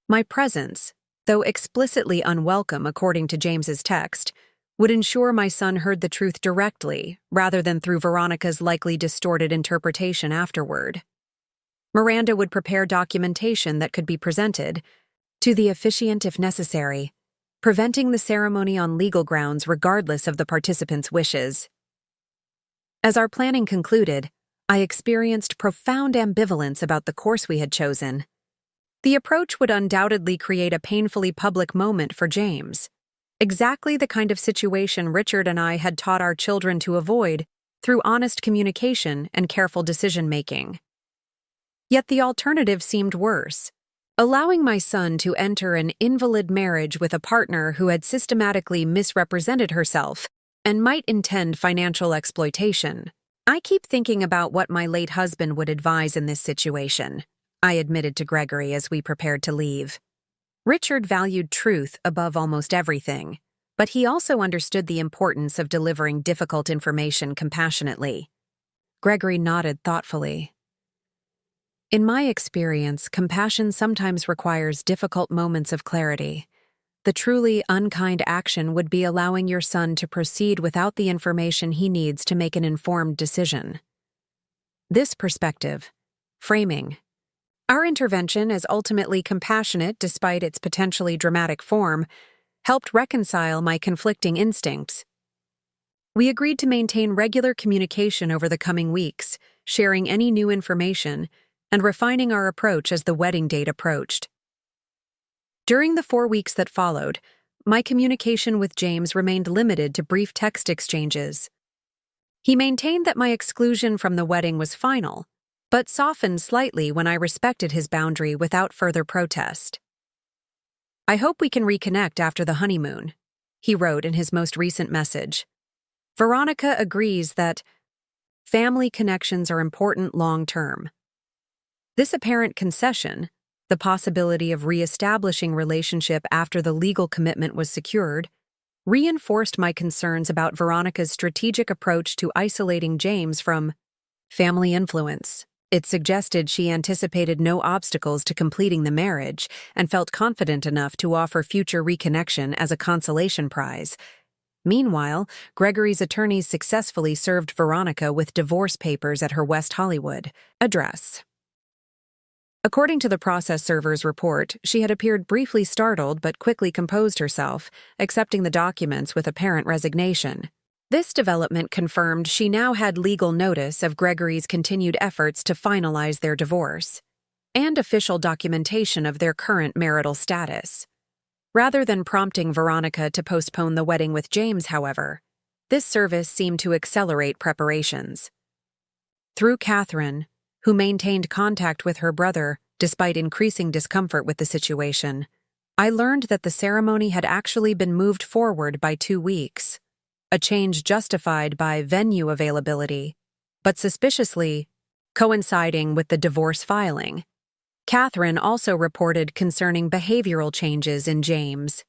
My presence, though explicitly unwelcome according to James's text, would ensure my son heard the truth directly rather than through Veronica's likely distorted interpretation afterward. Miranda would prepare documentation that could be presented to the officiant if necessary, preventing the ceremony on legal grounds regardless of the participants' wishes. As our planning concluded, I experienced profound ambivalence about the course we had chosen. The approach would undoubtedly create a painfully public moment for James, exactly the kind of situation Richard and I had taught our children to avoid through honest communication and careful decision-making. Yet the alternative seemed worse, allowing my son to enter an invalid marriage with a partner who had systematically misrepresented herself and might intend financial exploitation. "I keep thinking about what my late husband would advise in this situation," I admitted to Gregory as we prepared to leave. Richard valued truth above almost everything, but he also understood the importance of delivering difficult information compassionately. Gregory nodded thoughtfully. "In my experience, compassion sometimes requires difficult moments of clarity. The truly unkind action would be allowing your son to proceed without the information he needs to make an informed decision." This perspective, framing our intervention as ultimately compassionate despite its potentially dramatic form, helped reconcile my conflicting instincts. We agreed to maintain regular communication over the coming weeks, sharing any new information and refining our approach as the wedding date approached. During the 4 weeks that followed, my communication with James remained limited to brief text exchanges. He maintained that my exclusion from the wedding was final, but softened slightly when I respected his boundary without further protest. "I hope we can reconnect after the honeymoon," he wrote in his most recent message. "Veronica agrees that family connections are important long-term." This apparent concession, the possibility of re-establishing relationship after the legal commitment was secured, reinforced my concerns about Veronica's strategic approach to isolating James from family influence. It suggested she anticipated no obstacles to completing the marriage and felt confident enough to offer future reconnection as a consolation prize. Meanwhile, Gregory's attorneys successfully served Veronica with divorce papers at her West Hollywood address. According to the process server's report, she had appeared briefly startled but quickly composed herself, accepting the documents with apparent resignation. This development confirmed she now had legal notice of Gregory's continued efforts to finalize their divorce, and official documentation of their current marital status. Rather than prompting Veronica to postpone the wedding with James, however, this service seemed to accelerate preparations. Through Catherine, who maintained contact with her brother despite increasing discomfort with the situation, I learned that the ceremony had actually been moved forward by 2 weeks, a change justified by venue availability, but suspiciously coinciding with the divorce filing. Catherine also reported concerning behavioral changes in James.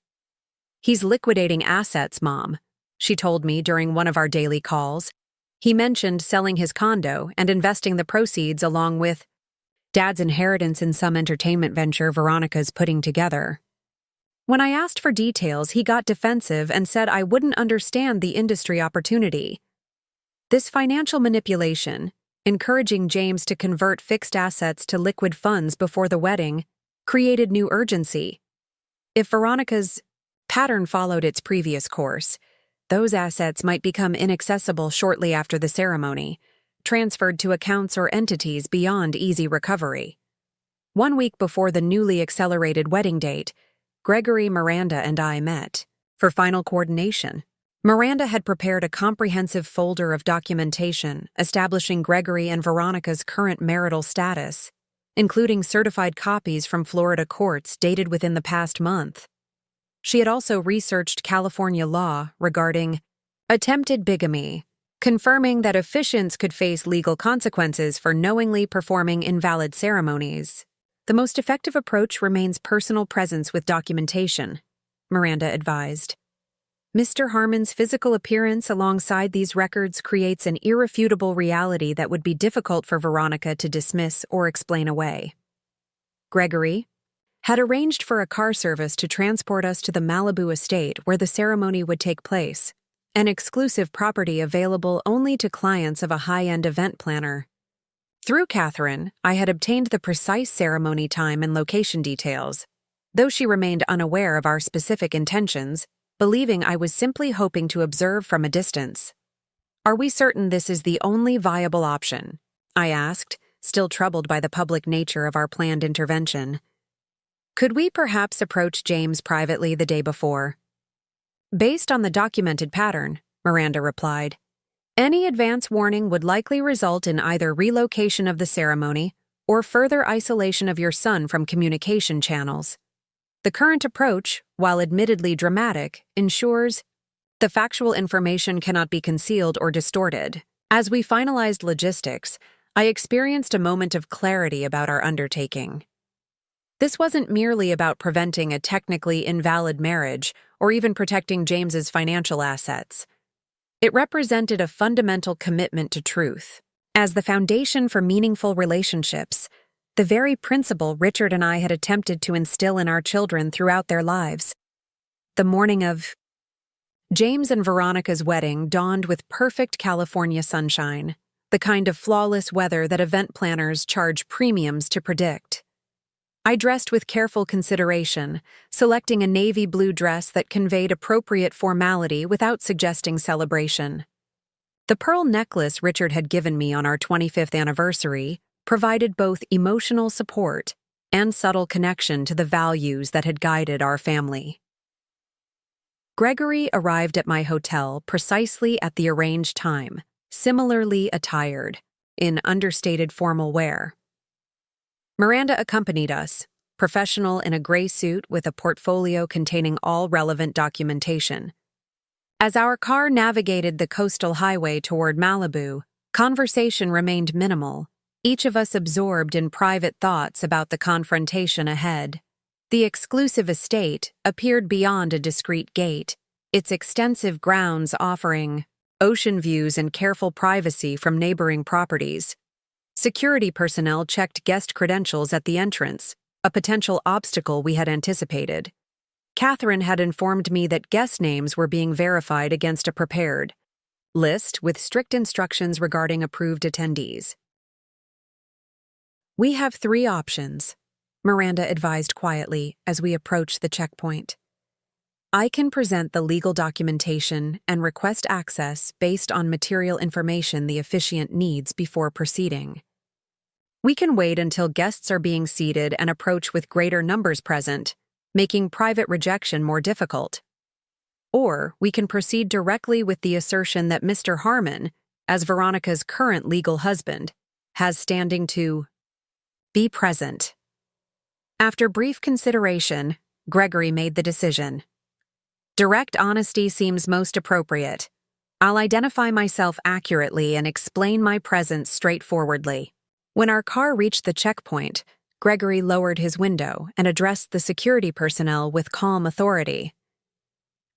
"He's liquidating assets, Mom," she told me during one of our daily calls. He mentioned selling his condo and investing the proceeds along with Dad's inheritance in some entertainment venture Veronica's putting together. When I asked for details, he got defensive and said I wouldn't understand the industry opportunity. This financial manipulation, encouraging James to convert fixed assets to liquid funds before the wedding, created new urgency. If Veronica's pattern followed its previous course, those assets might become inaccessible shortly after the ceremony, transferred to accounts or entities beyond easy recovery. 1 week before the newly accelerated wedding date, Gregory, Miranda, and I met for final coordination. Miranda had prepared a comprehensive folder of documentation establishing Gregory and Veronica's current marital status, including certified copies from Florida courts dated within the past month. She had also researched California law regarding attempted bigamy, confirming that officiants could face legal consequences for knowingly performing invalid ceremonies. The most effective approach remains personal presence with documentation, Miranda advised. Mr. Harmon's physical appearance alongside these records creates an irrefutable reality that would be difficult for Veronica to dismiss or explain away. Gregory had arranged for a car service to transport us to the Malibu estate where the ceremony would take place, an exclusive property available only to clients of a high-end event planner. Through Catherine, I had obtained the precise ceremony time and location details, though she remained unaware of our specific intentions, believing I was simply hoping to observe from a distance. "Are we certain this is the only viable option?" I asked, still troubled by the public nature of our planned intervention. "Could we perhaps approach James privately the day before?" "Based on the documented pattern," Miranda replied. "Any advance warning would likely result in either relocation of the ceremony or further isolation of your son from communication channels. The current approach, while admittedly dramatic, ensures the factual information cannot be concealed or distorted." As we finalized logistics, I experienced a moment of clarity about our undertaking. This wasn't merely about preventing a technically invalid marriage or even protecting James's financial assets. It represented a fundamental commitment to truth. As the foundation for meaningful relationships, the very principle Richard and I had attempted to instill in our children throughout their lives. The morning of James and Veronica's wedding dawned with perfect California sunshine, the kind of flawless weather that event planners charge premiums to predict. I dressed with careful consideration, selecting a navy blue dress that conveyed appropriate formality without suggesting celebration. The pearl necklace Richard had given me on our 25th anniversary provided both emotional support and subtle connection to the values that had guided our family. Gregory arrived at my hotel precisely at the arranged time, similarly attired, in understated formal wear. Miranda accompanied us, professional in a gray suit with a portfolio containing all relevant documentation. As our car navigated the coastal highway toward Malibu, conversation remained minimal, each of us absorbed in private thoughts about the confrontation ahead. The exclusive estate appeared beyond a discreet gate, its extensive grounds offering ocean views and careful privacy from neighboring properties. Security personnel checked guest credentials at the entrance, a potential obstacle we had anticipated. Catherine had informed me that guest names were being verified against a prepared list with strict instructions regarding approved attendees. "We have 3 options," Miranda advised quietly as we approached the checkpoint. "I can present the legal documentation and request access based on material information the officiant needs before proceeding. We can wait until guests are being seated and approach with greater numbers present, making private rejection more difficult. Or we can proceed directly with the assertion that Mr. Harmon, as Veronica's current legal husband, has standing to be present." After brief consideration, Gregory made the decision. "Direct honesty seems most appropriate. I'll identify myself accurately and explain my presence straightforwardly." When our car reached the checkpoint, Gregory lowered his window and addressed the security personnel with calm authority.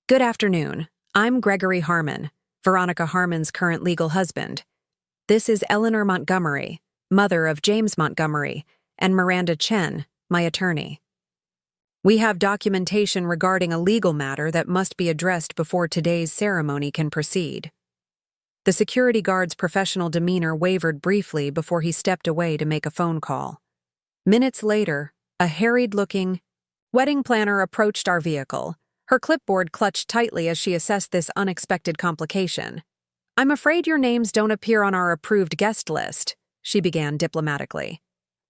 "Good afternoon. I'm Gregory Harmon, Veronica Harmon's current legal husband. This is Eleanor Montgomery, mother of James Montgomery, and Miranda Chen, my attorney. We have documentation regarding a legal matter that must be addressed before today's ceremony can proceed." The security guard's professional demeanor wavered briefly before he stepped away to make a phone call. Minutes later, a harried-looking wedding planner approached our vehicle, her clipboard clutched tightly as she assessed this unexpected complication. "I'm afraid your names don't appear on our approved guest list," she began diplomatically.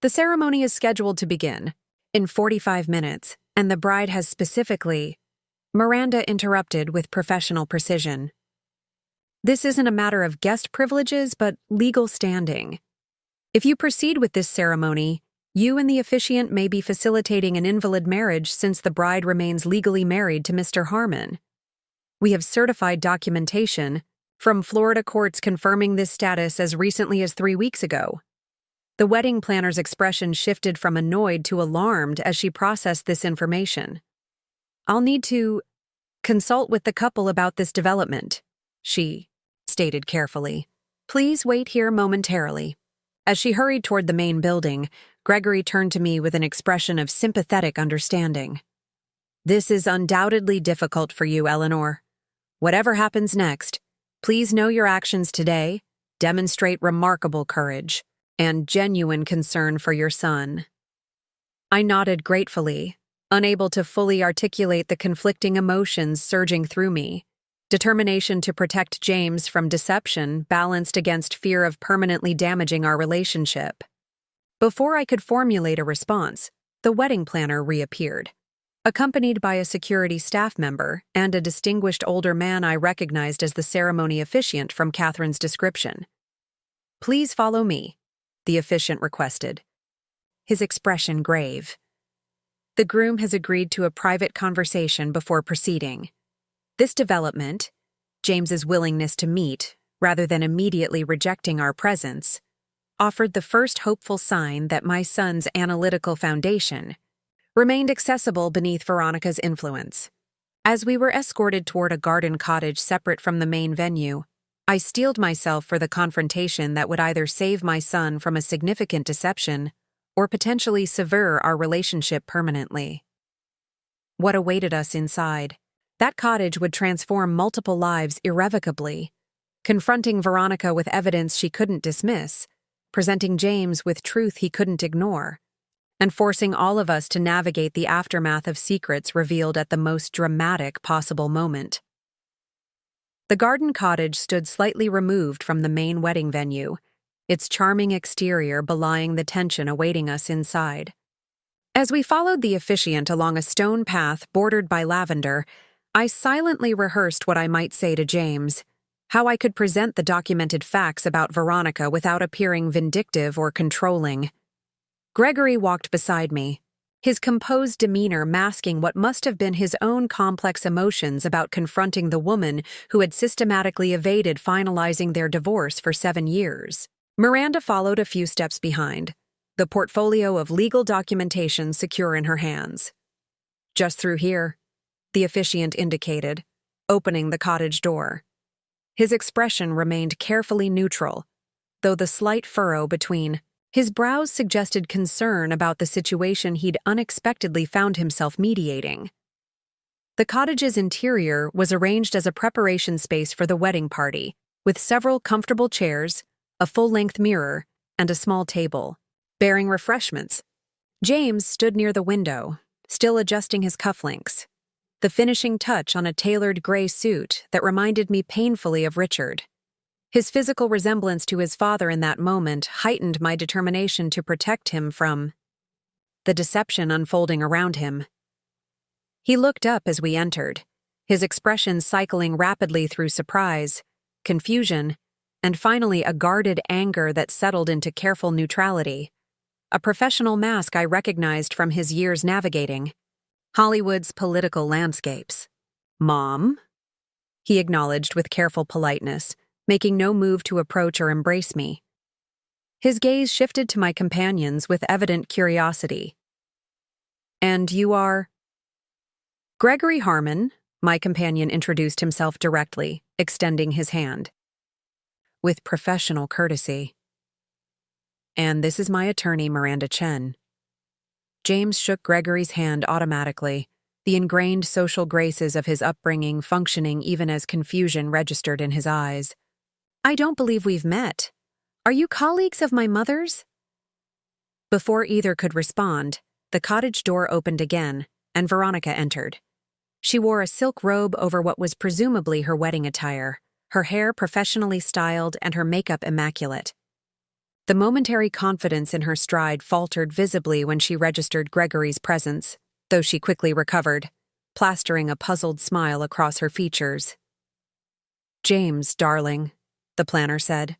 "The ceremony is scheduled to begin in 45 minutes, and the bride has specifically—" Miranda interrupted with professional precision. "This isn't a matter of guest privileges, but legal standing. If you proceed with this ceremony, you and the officiant may be facilitating an invalid marriage since the bride remains legally married to Mr. Harmon. We have certified documentation from Florida courts confirming this status as recently as 3 weeks ago." The wedding planner's expression shifted from annoyed to alarmed as she processed this information. "I'll need to consult with the couple about this development," she stated carefully. "Please wait here momentarily." As she hurried toward the main building, Gregory turned to me with an expression of sympathetic understanding. "This is undoubtedly difficult for you, Eleanor. Whatever happens next, please know your actions today demonstrate remarkable courage and genuine concern for your son." I nodded gratefully, unable to fully articulate the conflicting emotions surging through me. Determination to protect James from deception balanced against fear of permanently damaging our relationship. Before I could formulate a response, the wedding planner reappeared, accompanied by a security staff member and a distinguished older man I recognized as the ceremony officiant from Catherine's description. "Please follow me," the officiant requested, his expression grave. "The groom has agreed to a private conversation before proceeding." This development, James's willingness to meet, rather than immediately rejecting our presence, offered the first hopeful sign that my son's analytical foundation remained accessible beneath Veronica's influence. As we were escorted toward a garden cottage separate from the main venue, I steeled myself for the confrontation that would either save my son from a significant deception or potentially sever our relationship permanently. What awaited us inside? That cottage would transform multiple lives irrevocably, confronting Veronica with evidence she couldn't dismiss, presenting James with truth he couldn't ignore, and forcing all of us to navigate the aftermath of secrets revealed at the most dramatic possible moment. The garden cottage stood slightly removed from the main wedding venue, its charming exterior belying the tension awaiting us inside. As we followed the officiant along a stone path bordered by lavender, I silently rehearsed what I might say to James, how I could present the documented facts about Veronica without appearing vindictive or controlling. Gregory walked beside me, his composed demeanor masking what must have been his own complex emotions about confronting the woman who had systematically evaded finalizing their divorce for 7 years. Miranda followed a few steps behind, the portfolio of legal documentation secure in her hands. "Just through here," the officiant indicated, opening the cottage door. His expression remained carefully neutral, though the slight furrow between his brows suggested concern about the situation he'd unexpectedly found himself mediating. The cottage's interior was arranged as a preparation space for the wedding party, with several comfortable chairs, a full-length mirror, and a small table, bearing refreshments. James stood near the window, still adjusting his cufflinks, the finishing touch on a tailored gray suit that reminded me painfully of Richard. His physical resemblance to his father in that moment heightened my determination to protect him from the deception unfolding around him. He looked up as we entered, his expression cycling rapidly through surprise, confusion, and finally a guarded anger that settled into careful neutrality, a professional mask I recognized from his years navigating Hollywood's political landscapes. "Mom?" he acknowledged with careful politeness, making no move to approach or embrace me. His gaze shifted to my companions with evident curiosity. "And you are?" "Gregory Harmon," my companion introduced himself directly, extending his hand. With professional courtesy. "And this is my attorney, Miranda Chen." James shook Gregory's hand automatically, the ingrained social graces of his upbringing functioning even as confusion registered in his eyes. I don't believe we've met. Are you colleagues of my mother's? Before either could respond, the cottage door opened again, and Veronica entered. She wore a silk robe over what was presumably her wedding attire, her hair professionally styled and her makeup immaculate. The momentary confidence in her stride faltered visibly when she registered Gregory's presence, though she quickly recovered, plastering a puzzled smile across her features. "James, darling," the planner said.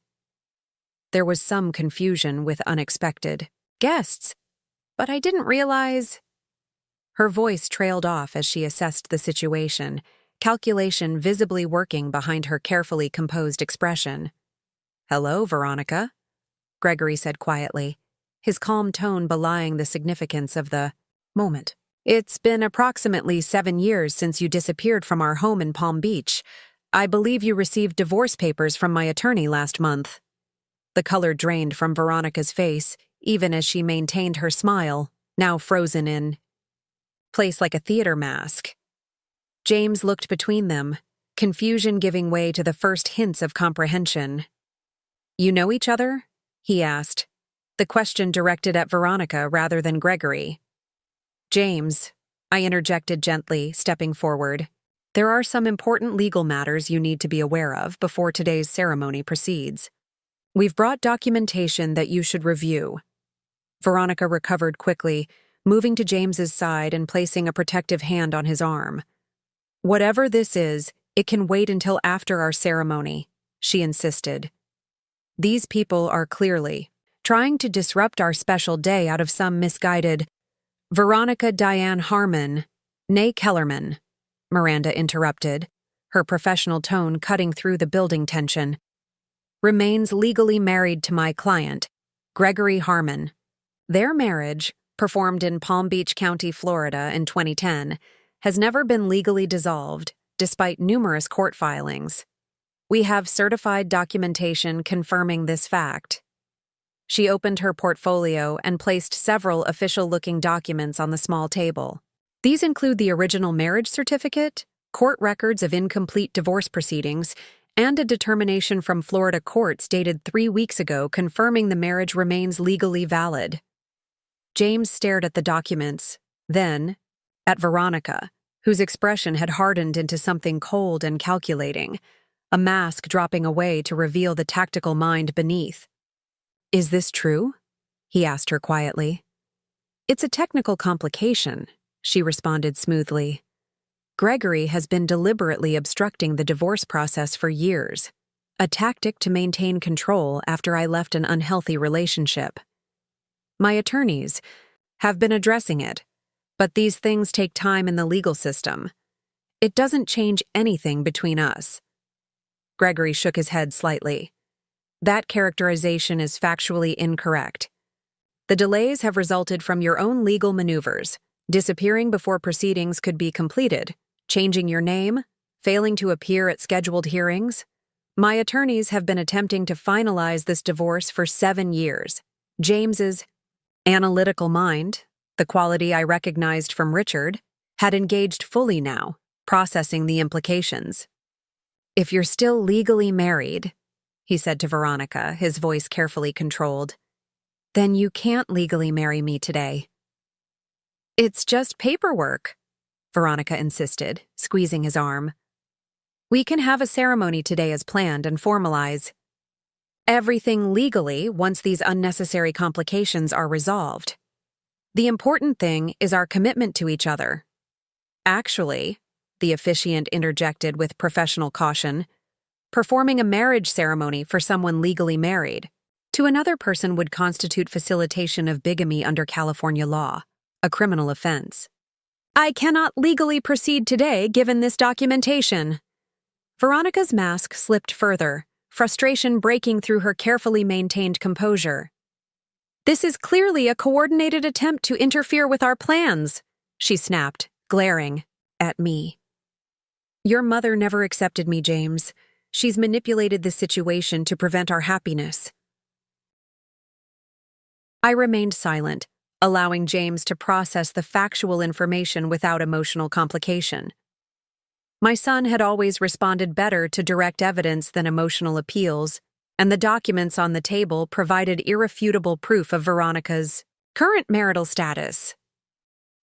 There was some confusion with unexpected guests, but I didn't realize. Her voice trailed off as she assessed the situation, calculation visibly working behind her carefully composed expression. "Hello, Veronica," Gregory said quietly, his calm tone belying the significance of the moment. "It's been approximately 7 years since you disappeared from our home in Palm Beach. I believe you received divorce papers from my attorney last month." The color drained from Veronica's face, even as she maintained her smile, now frozen in place like a theater mask. James looked between them, confusion giving way to the first hints of comprehension. "You know each other?" he asked, the question directed at Veronica rather than Gregory. "James," I interjected gently, stepping forward, "there are some important legal matters you need to be aware of before today's ceremony proceeds. We've brought documentation that you should review." Veronica recovered quickly, moving to James's side and placing a protective hand on his arm. "Whatever this is, it can wait until after our ceremony," she insisted. "These people are clearly trying to disrupt our special day out of some misguided—" "Veronica Diane Harmon, née Kellerman," Miranda interrupted, her professional tone cutting through the building tension, "remains legally married to my client, Gregory Harmon. Their marriage, performed in Palm Beach County, Florida in 2010, has never been legally dissolved, despite numerous court filings. We have certified documentation confirming this fact." She opened her portfolio and placed several official-looking documents on the small table. These include the original marriage certificate, court records of incomplete divorce proceedings, and a determination from Florida courts dated 3 weeks ago confirming the marriage remains legally valid. James stared at the documents, then at Veronica, whose expression had hardened into something cold and calculating, a mask dropping away to reveal the tactical mind beneath. "Is this true?" he asked her quietly. "It's a technical complication," she responded smoothly. "Gregory has been deliberately obstructing the divorce process for years, a tactic to maintain control after I left an unhealthy relationship. My attorneys have been addressing it, but these things take time in the legal system. It doesn't change anything between us." Gregory shook his head slightly. "That characterization is factually incorrect. The delays have resulted from your own legal maneuvers, disappearing before proceedings could be completed, changing your name, failing to appear at scheduled hearings. My attorneys have been attempting to finalize this divorce for 7 years. James's analytical mind, the quality I recognized from Richard, had engaged fully now, processing the implications. "If you're still legally married," he said to Veronica, his voice carefully controlled, "then you can't legally marry me today." "It's just paperwork," Veronica insisted, squeezing his arm. "We can have a ceremony today as planned and formalize everything legally once these unnecessary complications are resolved. The important thing is our commitment to each other." "Actually," the officiant interjected with professional caution, "performing a marriage ceremony for someone legally married to another person would constitute facilitation of bigamy under California law, a criminal offense. I cannot legally proceed today given this documentation." Veronica's mask slipped further, frustration breaking through her carefully maintained composure. "This is clearly a coordinated attempt to interfere with our plans," she snapped, glaring at me. "Your mother never accepted me, James. She's manipulated the situation to prevent our happiness." I remained silent, allowing James to process the factual information without emotional complication. My son had always responded better to direct evidence than emotional appeals, and the documents on the table provided irrefutable proof of Veronica's current marital status.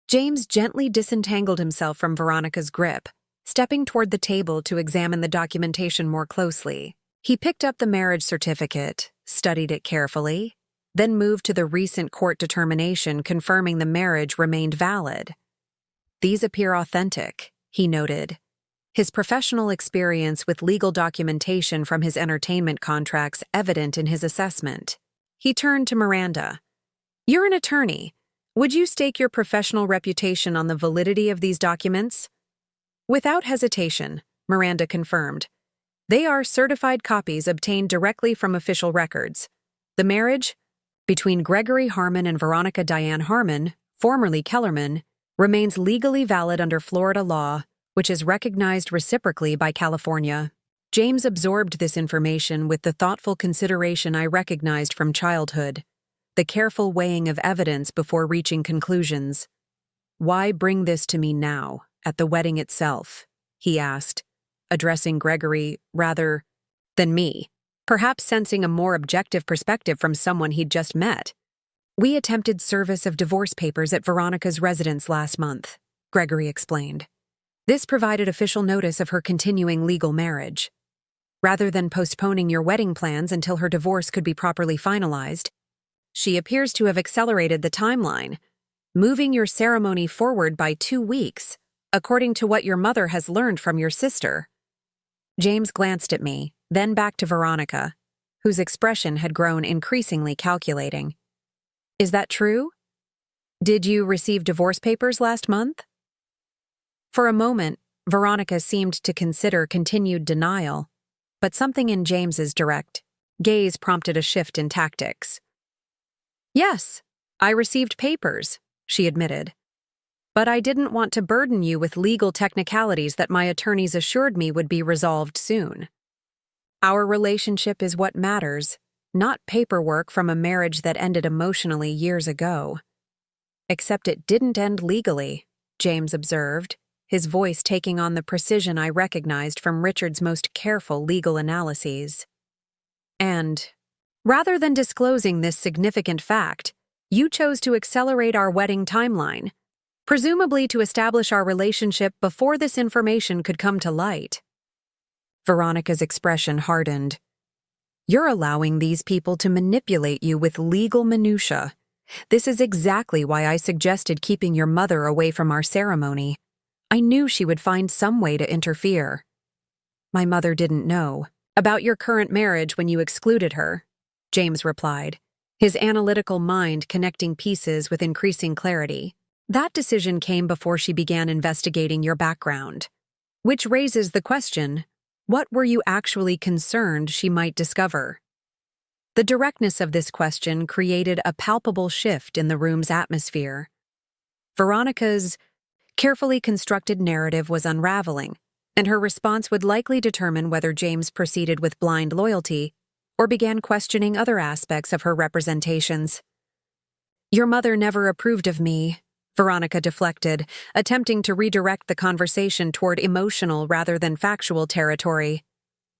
James gently disentangled himself from Veronica's grip, stepping toward the table to examine the documentation more closely. He picked up the marriage certificate, studied it carefully, then moved to the recent court determination confirming the marriage remained valid. "These appear authentic," he noted, his professional experience with legal documentation from his entertainment contracts evident in his assessment. He turned to Miranda. "You're an attorney. Would you stake your professional reputation on the validity of these documents?" Without hesitation, Miranda confirmed. "They are certified copies obtained directly from official records. The marriage between Gregory Harmon and Veronica Diane Harmon, formerly Kellerman, remains legally valid under Florida law, which is recognized reciprocally by California." James absorbed this information with the thoughtful consideration I recognized from childhood, the careful weighing of evidence before reaching conclusions. "Why bring this to me now, at the wedding itself?" he asked, addressing Gregory rather than me, perhaps sensing a more objective perspective from someone he'd just met. "We attempted service of divorce papers at Veronica's residence last month," Gregory explained. "This provided official notice of her continuing legal marriage. Rather than postponing your wedding plans until her divorce could be properly finalized, she appears to have accelerated the timeline, moving your ceremony forward by 2 weeks, according to what your mother has learned from your sister." James glanced at me, then back to Veronica, whose expression had grown increasingly calculating. "Is that true? Did you receive divorce papers last month?" For a moment, Veronica seemed to consider continued denial, but something in James's direct gaze prompted a shift in tactics. "Yes, I received papers," she admitted. "But I didn't want to burden you with legal technicalities that my attorneys assured me would be resolved soon. Our relationship is what matters, not paperwork from a marriage that ended emotionally years ago." "Except it didn't end legally," James observed, his voice taking on the precision I recognized from Richard's most careful legal analyses. "And, rather than disclosing this significant fact, you chose to accelerate our wedding timeline, presumably to establish our relationship before this information could come to light." Veronica's expression hardened. "You're allowing these people to manipulate you with legal minutiae. This is exactly why I suggested keeping your mother away from our ceremony. I knew she would find some way to interfere." "My mother didn't know about your current marriage when you excluded her," James replied, his analytical mind connecting pieces with increasing clarity. "That decision came before she began investigating your background. Which raises the question, what were you actually concerned she might discover?" The directness of this question created a palpable shift in the room's atmosphere. Veronica's carefully constructed narrative was unraveling, and her response would likely determine whether James proceeded with blind loyalty or began questioning other aspects of her representations. "Your mother never approved of me," Veronica deflected, attempting to redirect the conversation toward emotional rather than factual territory.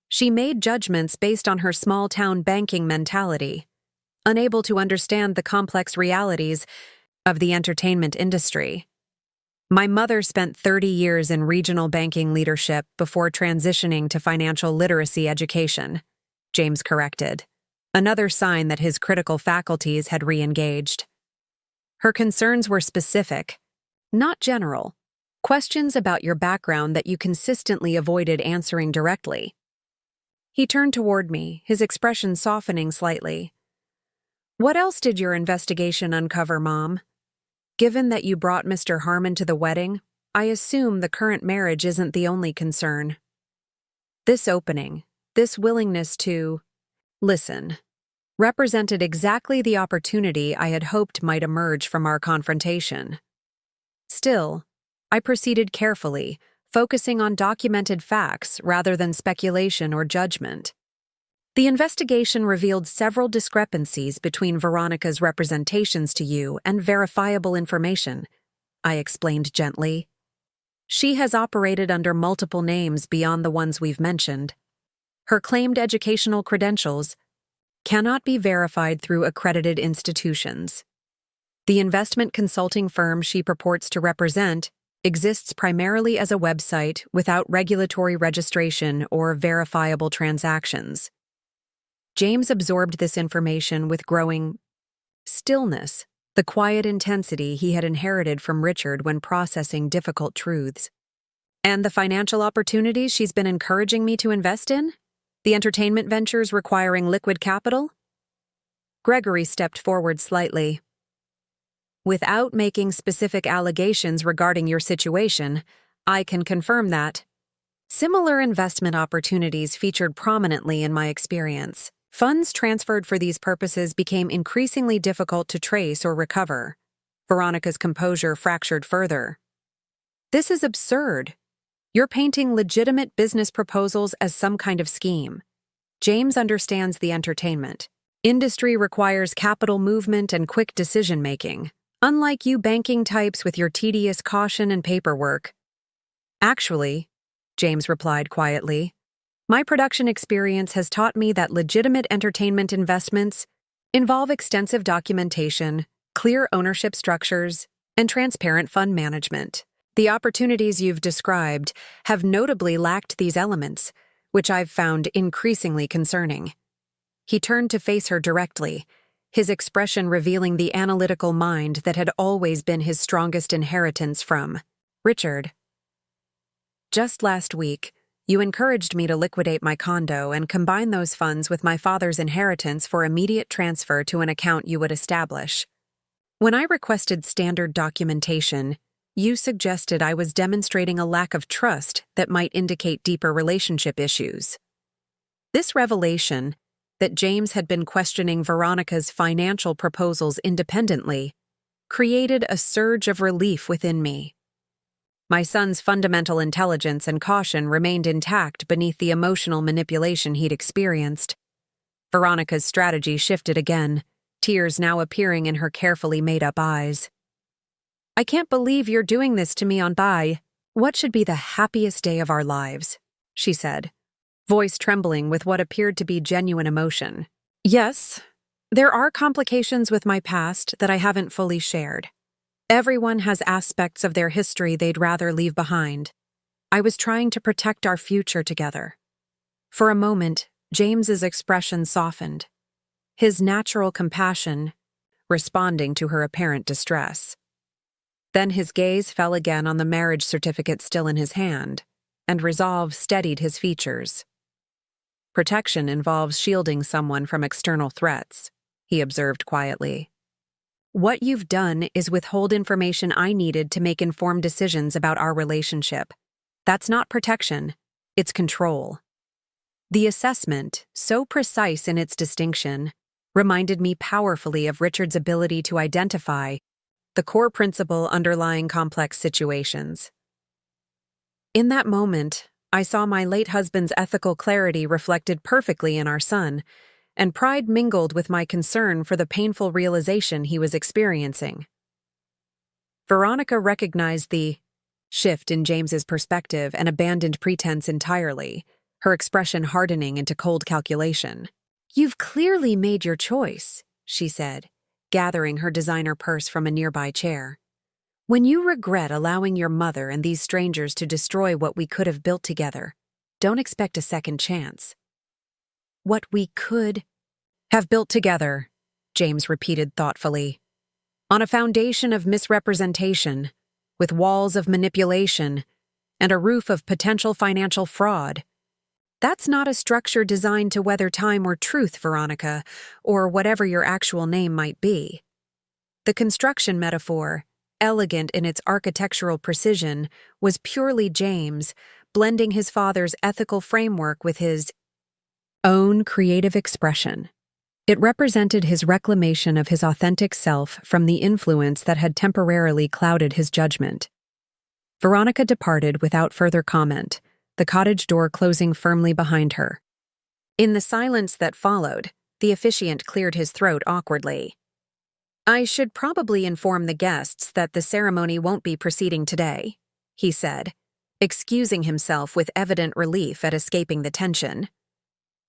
"She made judgments based on her small-town banking mentality, unable to understand the complex realities of the entertainment industry. My mother spent 30 years in regional banking leadership before transitioning to financial literacy education," James corrected, another sign that his critical faculties had re-engaged. "Her concerns were specific, not general. Questions about your background that you consistently avoided answering directly." He turned toward me, his expression softening slightly. "What else did your investigation uncover, Mom? Given that you brought Mr. Harmon to the wedding, I assume the current marriage isn't the only concern." This opening, this willingness to listen, represented exactly the opportunity I had hoped might emerge from our confrontation. Still, I proceeded carefully, focusing on documented facts rather than speculation or judgment. "The investigation revealed several discrepancies between Veronica's representations to you and verifiable information," I explained gently. She has operated under multiple names beyond the ones we've mentioned. Her claimed educational credentials cannot be verified through accredited institutions. The investment consulting firm she purports to represent exists primarily as a website without regulatory registration or verifiable transactions. James absorbed this information with growing stillness, the quiet intensity he had inherited from Richard when processing difficult truths. And the financial opportunities she's been encouraging me to invest in? The entertainment ventures requiring liquid capital? Gregory stepped forward slightly. Without making specific allegations regarding your situation, I can confirm that similar investment opportunities featured prominently in my experience. Funds transferred for these purposes became increasingly difficult to trace or recover. Veronica's composure fractured further. This is absurd. You're painting legitimate business proposals as some kind of scheme. James understands the entertainment. Industry requires capital movement and quick decision-making, unlike you banking types with your tedious caution and paperwork. Actually, James replied quietly, my production experience has taught me that legitimate entertainment investments involve extensive documentation, clear ownership structures, and transparent fund management. The opportunities you've described have notably lacked these elements, which I've found increasingly concerning. He turned to face her directly, his expression revealing the analytical mind that had always been his strongest inheritance from Richard. Just last week, you encouraged me to liquidate my condo and combine those funds with my father's inheritance for immediate transfer to an account you would establish. When I requested standard documentation, you suggested I was demonstrating a lack of trust that might indicate deeper relationship issues. This revelation, that James had been questioning Veronica's financial proposals independently, created a surge of relief within me. My son's fundamental intelligence and caution remained intact beneath the emotional manipulation he'd experienced. Veronica's strategy shifted again, tears now appearing in her carefully made-up eyes. I can't believe you're doing this to me on by. What should be the happiest day of our lives, she said, voice trembling with what appeared to be genuine emotion. Yes, there are complications with my past that I haven't fully shared. Everyone has aspects of their history they'd rather leave behind. I was trying to protect our future together. For a moment, James's expression softened, his natural compassion responding to her apparent distress. Then his gaze fell again on the marriage certificate still in his hand, and resolve steadied his features. Protection involves shielding someone from external threats, he observed quietly. What you've done is withhold information I needed to make informed decisions about our relationship. That's not protection, it's control. The assessment, so precise in its distinction, reminded me powerfully of Richard's ability to identify the core principle underlying complex situations. In that moment, I saw my late husband's ethical clarity reflected perfectly in our son, and pride mingled with my concern for the painful realization he was experiencing. Veronica recognized the shift in James's perspective and abandoned pretense entirely, her expression hardening into cold calculation. You've clearly made your choice, she said, gathering her designer purse from a nearby chair. When you regret allowing your mother and these strangers to destroy what we could have built together, don't expect a second chance. What we could have built together, James repeated thoughtfully, on a foundation of misrepresentation, with walls of manipulation, and a roof of potential financial fraud. That's not a structure designed to weather time or truth, Veronica, or whatever your actual name might be. The construction metaphor, elegant in its architectural precision, was purely James, blending his father's ethical framework with his own creative expression. It represented his reclamation of his authentic self from the influence that had temporarily clouded his judgment. Veronica departed without further comment, the cottage door closing firmly behind her. In the silence that followed, the officiant cleared his throat awkwardly. I should probably inform the guests that the ceremony won't be proceeding today. he said, excusing himself with evident relief at escaping the tension.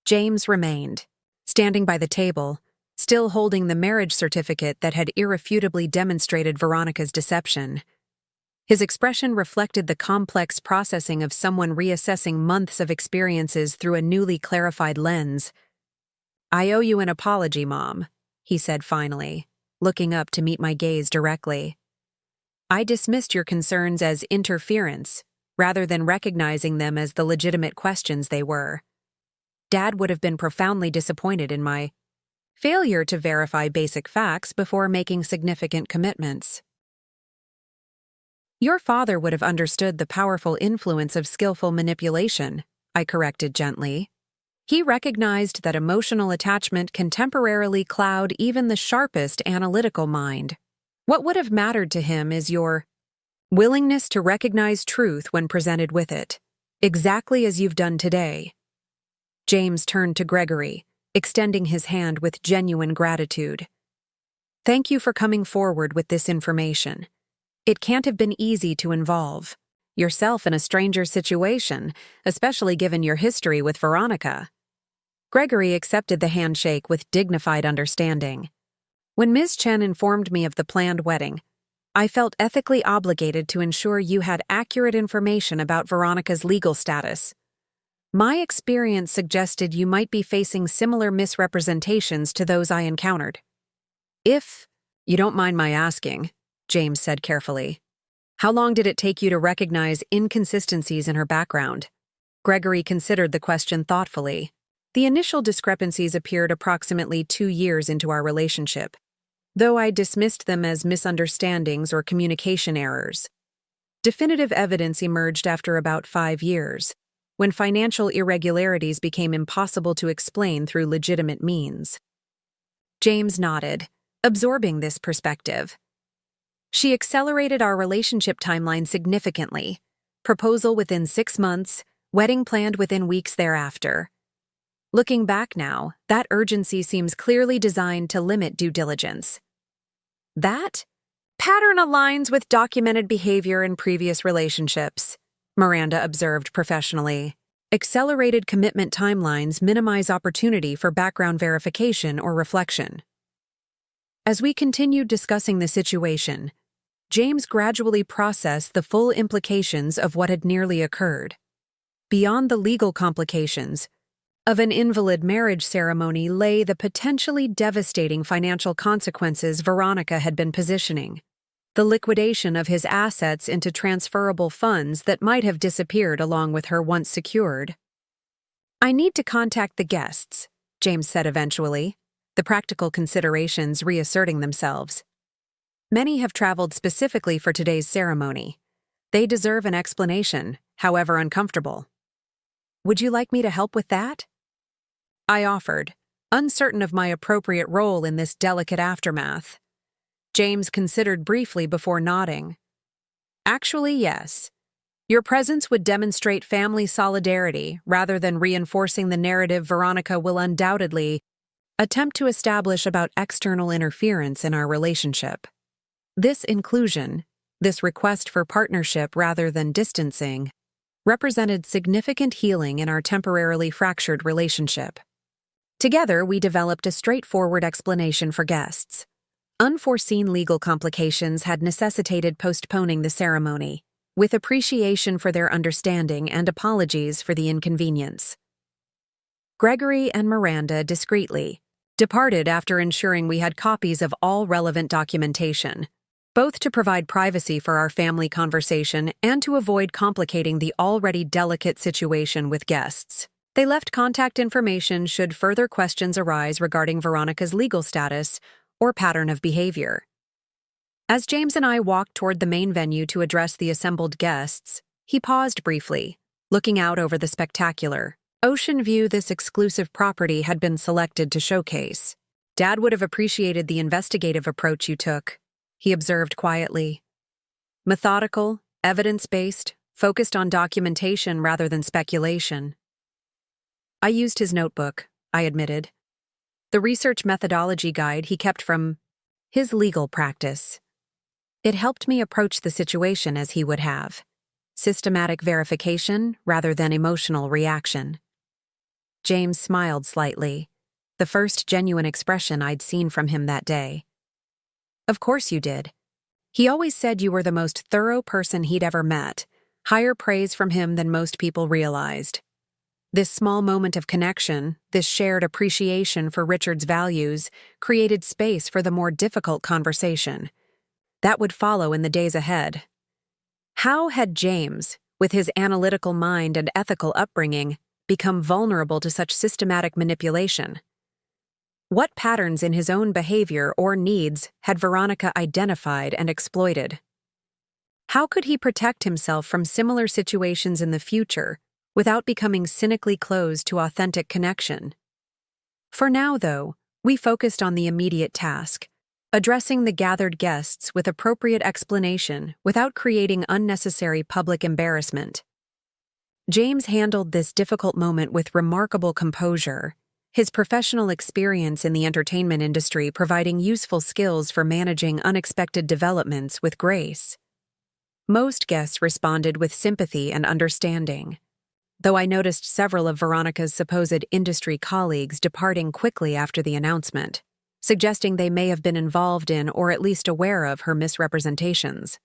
James remained, standing by the table, still holding the marriage certificate that had irrefutably demonstrated Veronica's deception. His expression reflected the complex processing of someone reassessing months of experiences through a newly clarified lens. "I owe you an apology, Mom," he said finally, looking up to meet my gaze directly. "I dismissed your concerns as interference, rather than recognizing them as the legitimate questions they were. Dad would have been profoundly disappointed in my failure to verify basic facts before making significant commitments." "Your father would have understood the powerful influence of skillful manipulation," I corrected gently. "He recognized that emotional attachment can temporarily cloud even the sharpest analytical mind. What would have mattered to him is your willingness to recognize truth when presented with it, exactly as you've done today." James turned to Gregory, extending his hand with genuine gratitude. "Thank you for coming forward with this information. It can't have been easy to involve yourself in a stranger's situation, especially given your history with Veronica." Gregory accepted the handshake with dignified understanding. "When Ms. Chen informed me of the planned wedding, I felt ethically obligated to ensure you had accurate information about Veronica's legal status. My experience suggested you might be facing similar misrepresentations to those I encountered. If you don't mind my asking," James said carefully, "how long did it take you to recognize inconsistencies in her background?" Gregory considered the question thoughtfully. "The initial discrepancies appeared approximately 2 years into our relationship, though I dismissed them as misunderstandings or communication errors. Definitive evidence emerged after about 5 years, when financial irregularities became impossible to explain through legitimate means." James nodded, absorbing this perspective. "She accelerated our relationship timeline significantly. Proposal within 6 months, wedding planned within weeks thereafter. Looking back now, that urgency seems clearly designed to limit due diligence. That pattern aligns with documented behavior in previous relationships," Miranda observed professionally. "Accelerated commitment timelines minimize opportunity for background verification or reflection." As we continued discussing the situation, James gradually processed the full implications of what had nearly occurred. Beyond the legal complications of an invalid marriage ceremony lay the potentially devastating financial consequences Veronica had been positioning. The liquidation of his assets into transferable funds that might have disappeared along with her once secured. "I need to contact the guests," James said eventually, the practical considerations reasserting themselves. "Many have traveled specifically for today's ceremony. They deserve an explanation, however uncomfortable. Would you like me to help with that?" I offered, uncertain of my appropriate role in this delicate aftermath. James considered briefly before nodding. "Actually, yes. Your presence would demonstrate family solidarity rather than reinforcing the narrative Veronica will undoubtedly attempt to establish about external interference in our relationship. This inclusion, this request for partnership rather than distancing, represented significant healing in our temporarily fractured relationship." Together, we developed a straightforward explanation for guests. Unforeseen legal complications had necessitated postponing the ceremony, with appreciation for their understanding and apologies for the inconvenience. Gregory and Miranda discreetly departed after ensuring we had copies of all relevant documentation, both to provide privacy for our family conversation and to avoid complicating the already delicate situation with guests. They left contact information should further questions arise regarding Veronica's legal status or pattern of behavior. As James and I walked toward the main venue to address the assembled guests, he paused briefly, looking out over the spectacular ocean view this exclusive property had been selected to showcase. "Dad would have appreciated the investigative approach you took," he observed quietly. "Methodical, evidence-based, focused on documentation rather than speculation." I used his notebook, I admitted. The research methodology guide he kept from his legal practice. It helped me approach the situation as he would have. systematic verification rather than emotional reaction. James smiled slightly, the first genuine expression I'd seen from him that day. Of course you did. He always said you were the most thorough person he'd ever met, higher praise from him than most people realized. This small moment of connection, this shared appreciation for Richard's values, created space for the more difficult conversation. That would follow in the days ahead. How had James, with his analytical mind and ethical upbringing, become vulnerable to such systematic manipulation? What patterns in his own behavior or needs had Veronica identified and exploited? How could he protect himself from similar situations in the future without becoming cynically closed to authentic connection? For now, though, we focused on the immediate task, addressing the gathered guests with appropriate explanation without creating unnecessary public embarrassment. James handled this difficult moment with remarkable composure, his professional experience in the entertainment industry providing useful skills for managing unexpected developments with grace. Most guests responded with sympathy and understanding, though I noticed several of Veronica's supposed industry colleagues departing quickly after the announcement, suggesting they may have been involved in or at least aware of her misrepresentations.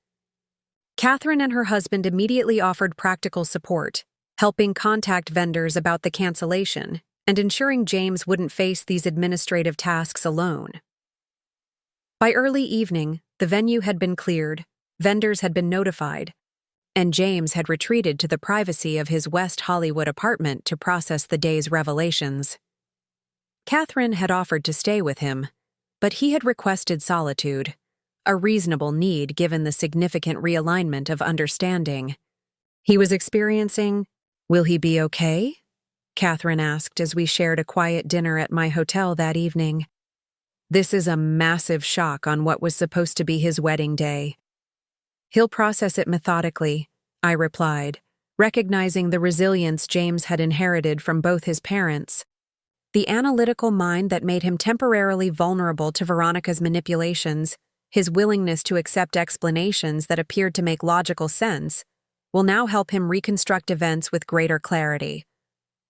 Catherine and her husband immediately offered practical support, helping contact vendors about the cancellation and ensuring James wouldn't face these administrative tasks alone. By early evening, the venue had been cleared, vendors had been notified, and James had retreated to the privacy of his West Hollywood apartment to process the day's revelations. Catherine had offered to stay with him, but he had requested solitude, a reasonable need given the significant realignment of understanding he was experiencing. "Will he be okay?" Catherine asked as we shared a quiet dinner at my hotel that evening. "This is a massive shock on what was supposed to be his wedding day." "He'll process it methodically," I replied, recognizing the resilience James had inherited from both his parents. The analytical mind that made him temporarily vulnerable to Veronica's manipulations, his willingness to accept explanations that appeared to make logical sense, will now help him reconstruct events with greater clarity.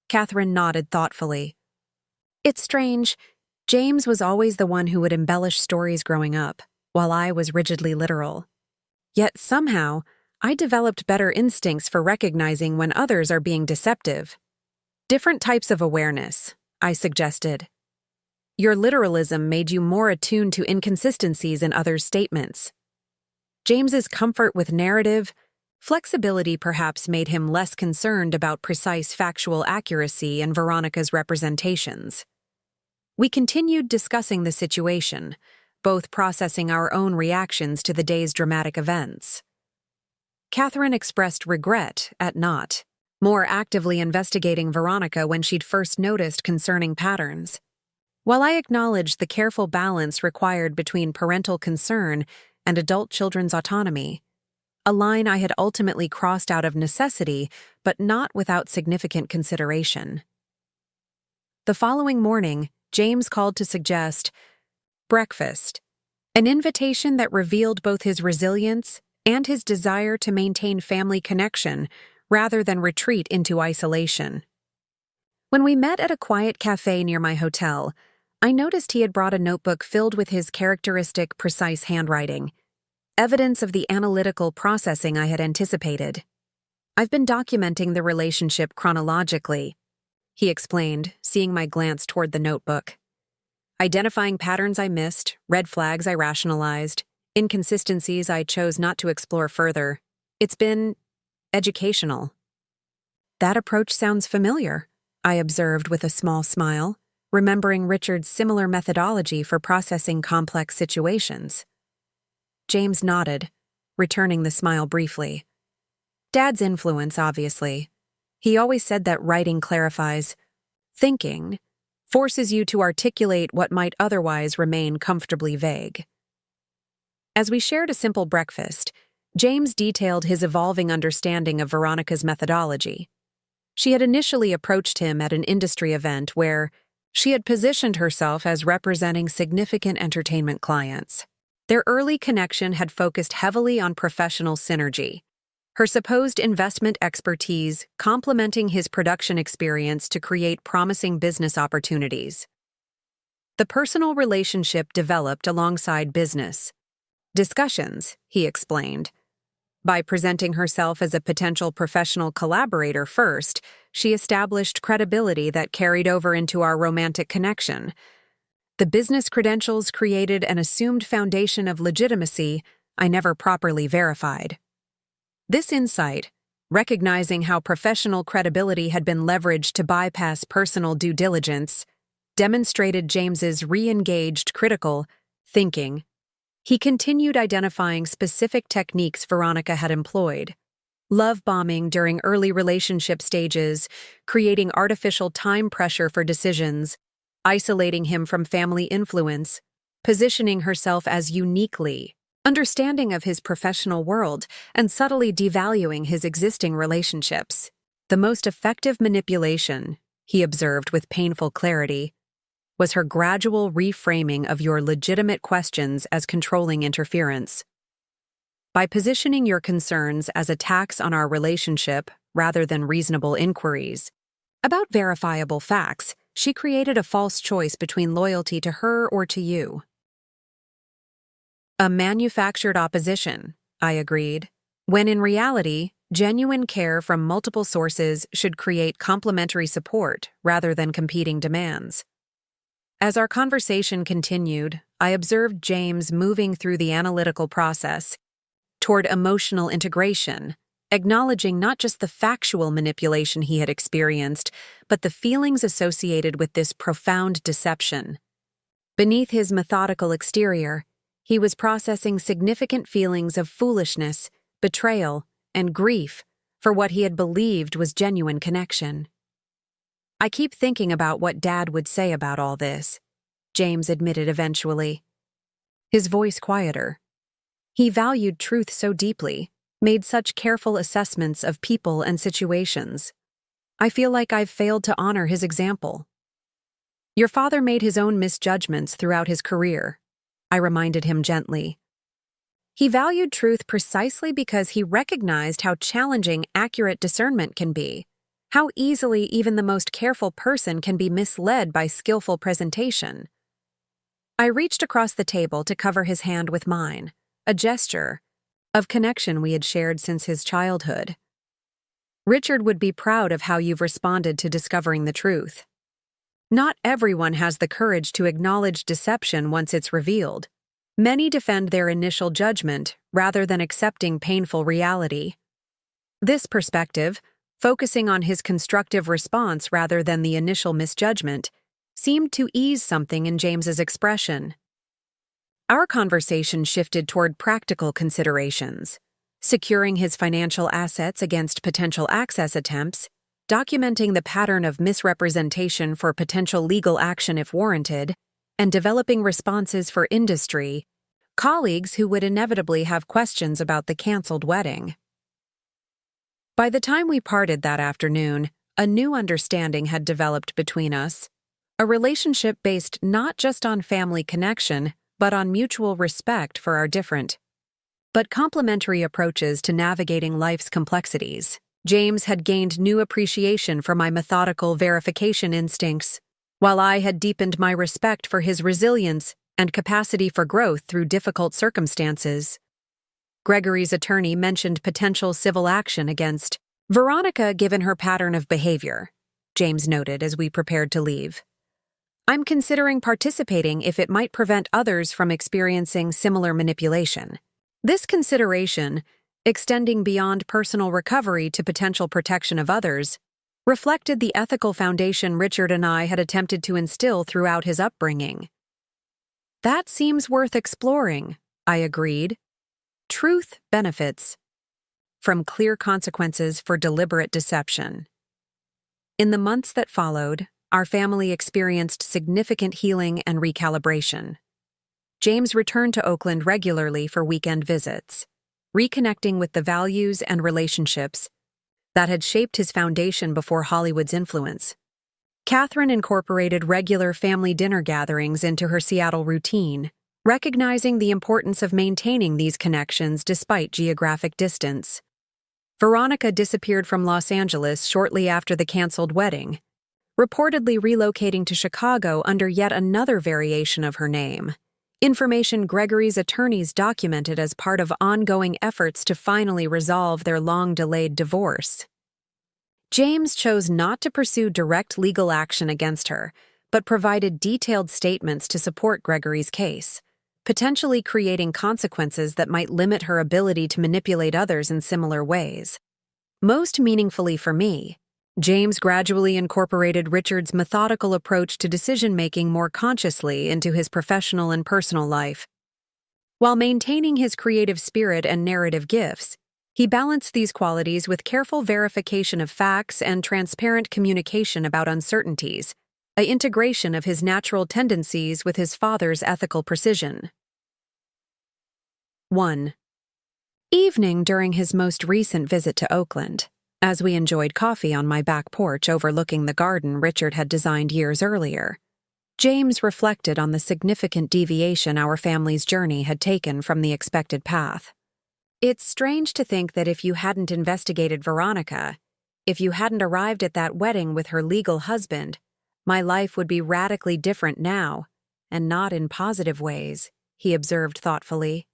Catherine nodded thoughtfully. "It's strange. James was always the one who would embellish stories growing up, while I was rigidly literal. Yet somehow, I developed better instincts for recognizing when others are being deceptive. Different types of awareness," I suggested. "Your literalism made you more attuned to inconsistencies in others' statements. James's comfort with narrative, flexibility perhaps made him less concerned about precise factual accuracy in Veronica's representations." We continued discussing the situation, both processing our own reactions to the day's dramatic events. Catherine expressed regret at not more actively investigating Veronica when she'd first noticed concerning patterns. While I acknowledged the careful balance required between parental concern and adult children's autonomy, a line I had ultimately crossed out of necessity, but not without significant consideration. The following morning, James called to suggest breakfast, an invitation that revealed both his resilience and his desire to maintain family connection rather than retreat into isolation. When we met at a quiet cafe near my hotel, I noticed he had brought a notebook filled with his characteristic, precise handwriting, evidence of the analytical processing I had anticipated. "I've been documenting the relationship chronologically," he explained, seeing my glance toward the notebook. "Identifying patterns I missed, red flags I rationalized, inconsistencies I chose not to explore further. It's been educational." "That approach sounds familiar," I observed with a small smile, remembering Richard's similar methodology for processing complex situations. James nodded, returning the smile briefly. "Dad's influence, obviously. He always said that writing clarifies. Thinking forces you to articulate what might otherwise remain comfortably vague." As we shared a simple breakfast, James detailed his evolving understanding of Veronica's methodology. She had initially approached him at an industry event where she had positioned herself as representing significant entertainment clients. Their early connection had focused heavily on professional synergy. her supposed investment expertise complementing his production experience to create promising business opportunities. The personal relationship developed alongside business discussions, he explained. By presenting herself as a potential professional collaborator first, she established credibility that carried over into our romantic connection. The business credentials created an assumed foundation of legitimacy I never properly verified. This insight, recognizing how professional credibility had been leveraged to bypass personal due diligence, demonstrated James's re-engaged critical thinking. He continued identifying specific techniques Veronica had employed. Love bombing during early relationship stages, creating artificial time pressure for decisions, isolating him from family influence, positioning herself as uniquely understanding of his professional world, and subtly devaluing his existing relationships. The most effective manipulation, he observed with painful clarity, was her gradual reframing of your legitimate questions as controlling interference. By positioning your concerns as attacks on our relationship rather than reasonable inquiries about verifiable facts, she created a false choice between loyalty to her or to you. A manufactured opposition, I agreed, when in reality, genuine care from multiple sources should create complementary support rather than competing demands. As our conversation continued, I observed James moving through the analytical process toward emotional integration, acknowledging not just the factual manipulation he had experienced, but the feelings associated with this profound deception. Beneath his methodical exterior, he was processing significant feelings of foolishness, betrayal, and grief for what he had believed was genuine connection. I keep thinking about what Dad would say about all this, James admitted eventually, his voice quieter. He valued truth so deeply, made such careful assessments of people and situations. I feel like I've failed to honor his example. Your father made his own misjudgments throughout his career, I reminded him gently. He valued truth precisely because he recognized how challenging accurate discernment can be, how easily even the most careful person can be misled by skillful presentation. I reached across the table to cover his hand with mine, a gesture of connection we had shared since his childhood. Richard would be proud of how you've responded to discovering the truth. Not everyone has the courage to acknowledge deception once it's revealed. Many defend their initial judgment rather than accepting painful reality. This perspective, focusing on his constructive response rather than the initial misjudgment, seemed to ease something in James's expression. Our conversation shifted toward practical considerations, securing his financial assets against potential access attempts, documenting the pattern of misrepresentation for potential legal action if warranted, and developing responses for industry, colleagues who would inevitably have questions about the canceled wedding. By the time we parted that afternoon, a new understanding had developed between us, a relationship based not just on family connection, but on mutual respect for our different, but complementary approaches to navigating life's complexities. James had gained new appreciation for my methodical verification instincts, while I had deepened my respect for his resilience and capacity for growth through difficult circumstances. Gregory's attorney mentioned potential civil action against Veronica given her pattern of behavior, James noted as we prepared to leave. I'm considering participating if it might prevent others from experiencing similar manipulation. This consideration, extending beyond personal recovery to potential protection of others, reflected the ethical foundation Richard and I had attempted to instill throughout his upbringing. That seems worth exploring, I agreed. Truth benefits from clear consequences for deliberate deception. In the months that followed, our family experienced significant healing and recalibration. James returned to Oakland regularly for weekend visits, reconnecting with the values and relationships that had shaped his foundation before Hollywood's influence. Catherine incorporated regular family dinner gatherings into her Seattle routine, recognizing the importance of maintaining these connections despite geographic distance. Veronica disappeared from Los Angeles shortly after the canceled wedding, reportedly relocating to Chicago under yet another variation of her name. Information Gregory's attorneys documented as part of ongoing efforts to finally resolve their long-delayed divorce. James chose not to pursue direct legal action against her, but provided detailed statements to support Gregory's case, potentially creating consequences that might limit her ability to manipulate others in similar ways. Most meaningfully for me, James gradually incorporated Richard's methodical approach to decision-making more consciously into his professional and personal life. While maintaining his creative spirit and narrative gifts, he balanced these qualities with careful verification of facts and transparent communication about uncertainties, an integration of his natural tendencies with his father's ethical precision. 1. Evening during his most recent visit to Oakland. As we enjoyed coffee on my back porch overlooking the garden Richard had designed years earlier, James reflected on the significant deviation our family's journey had taken from the expected path. It's strange to think that if you hadn't investigated Veronica, if you hadn't arrived at that wedding with her legal husband, my life would be radically different now, and not in positive ways, he observed thoughtfully.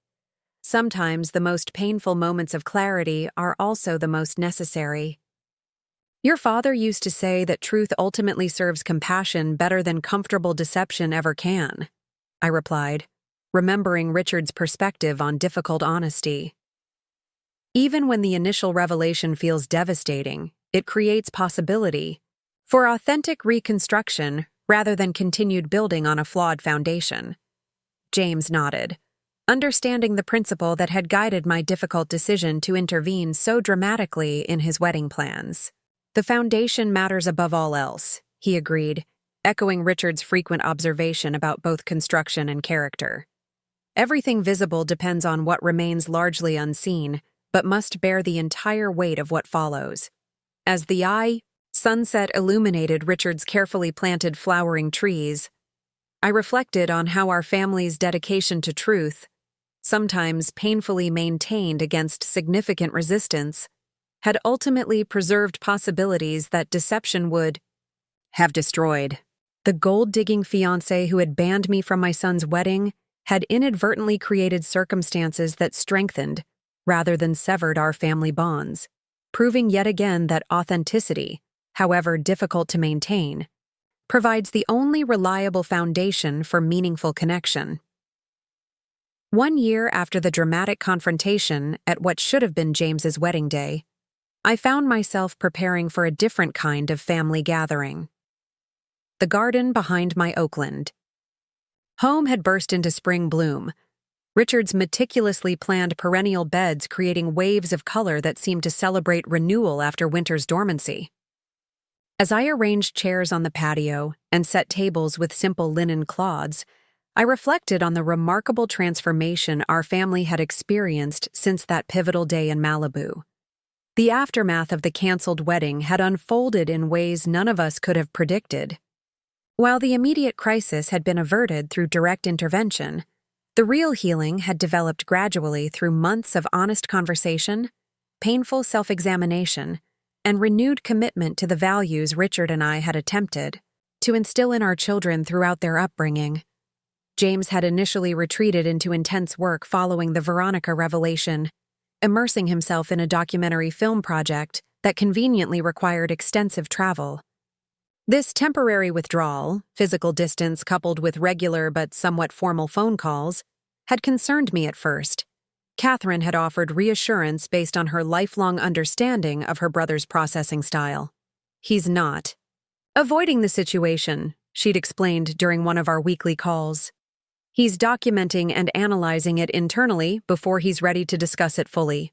Sometimes the most painful moments of clarity are also the most necessary. Your father used to say that truth ultimately serves compassion better than comfortable deception ever can, I replied, remembering Richard's perspective on difficult honesty. Even when the initial revelation feels devastating, it creates possibility for authentic reconstruction rather than continued building on a flawed foundation. James nodded, understanding the principle that had guided my difficult decision to intervene so dramatically in his wedding plans. The foundation matters above all else, he agreed, echoing Richard's frequent observation about both construction and character. Everything visible depends on what remains largely unseen, but must bear the entire weight of what follows. As the sunset illuminated Richard's carefully planted flowering trees, I reflected on how our family's dedication to truth, sometimes painfully maintained against significant resistance, had ultimately preserved possibilities that deception would have destroyed. The gold-digging fiancé who had banned me from my son's wedding had inadvertently created circumstances that strengthened, rather than severed our family bonds, proving yet again that authenticity, however difficult to maintain, provides the only reliable foundation for meaningful connection. 1 year after the dramatic confrontation at what should have been James's wedding day, I found myself preparing for a different kind of family gathering. The garden behind my Oakland home had burst into spring bloom, Richard's meticulously planned perennial beds creating waves of color that seemed to celebrate renewal after winter's dormancy. As I arranged chairs on the patio and set tables with simple linen cloths, I reflected on the remarkable transformation our family had experienced since that pivotal day in Malibu. The aftermath of the canceled wedding had unfolded in ways none of us could have predicted. While the immediate crisis had been averted through direct intervention, the real healing had developed gradually through months of honest conversation, painful self-examination, and renewed commitment to the values Richard and I had attempted to instill in our children throughout their upbringing. James had initially retreated into intense work following the Veronica revelation, immersing himself in a documentary film project that conveniently required extensive travel. This temporary withdrawal, physical distance coupled with regular but somewhat formal phone calls, had concerned me at first. Catherine had offered reassurance based on her lifelong understanding of her brother's processing style. He's not avoiding the situation, she'd explained during one of our weekly calls. He's documenting and analyzing it internally before he's ready to discuss it fully.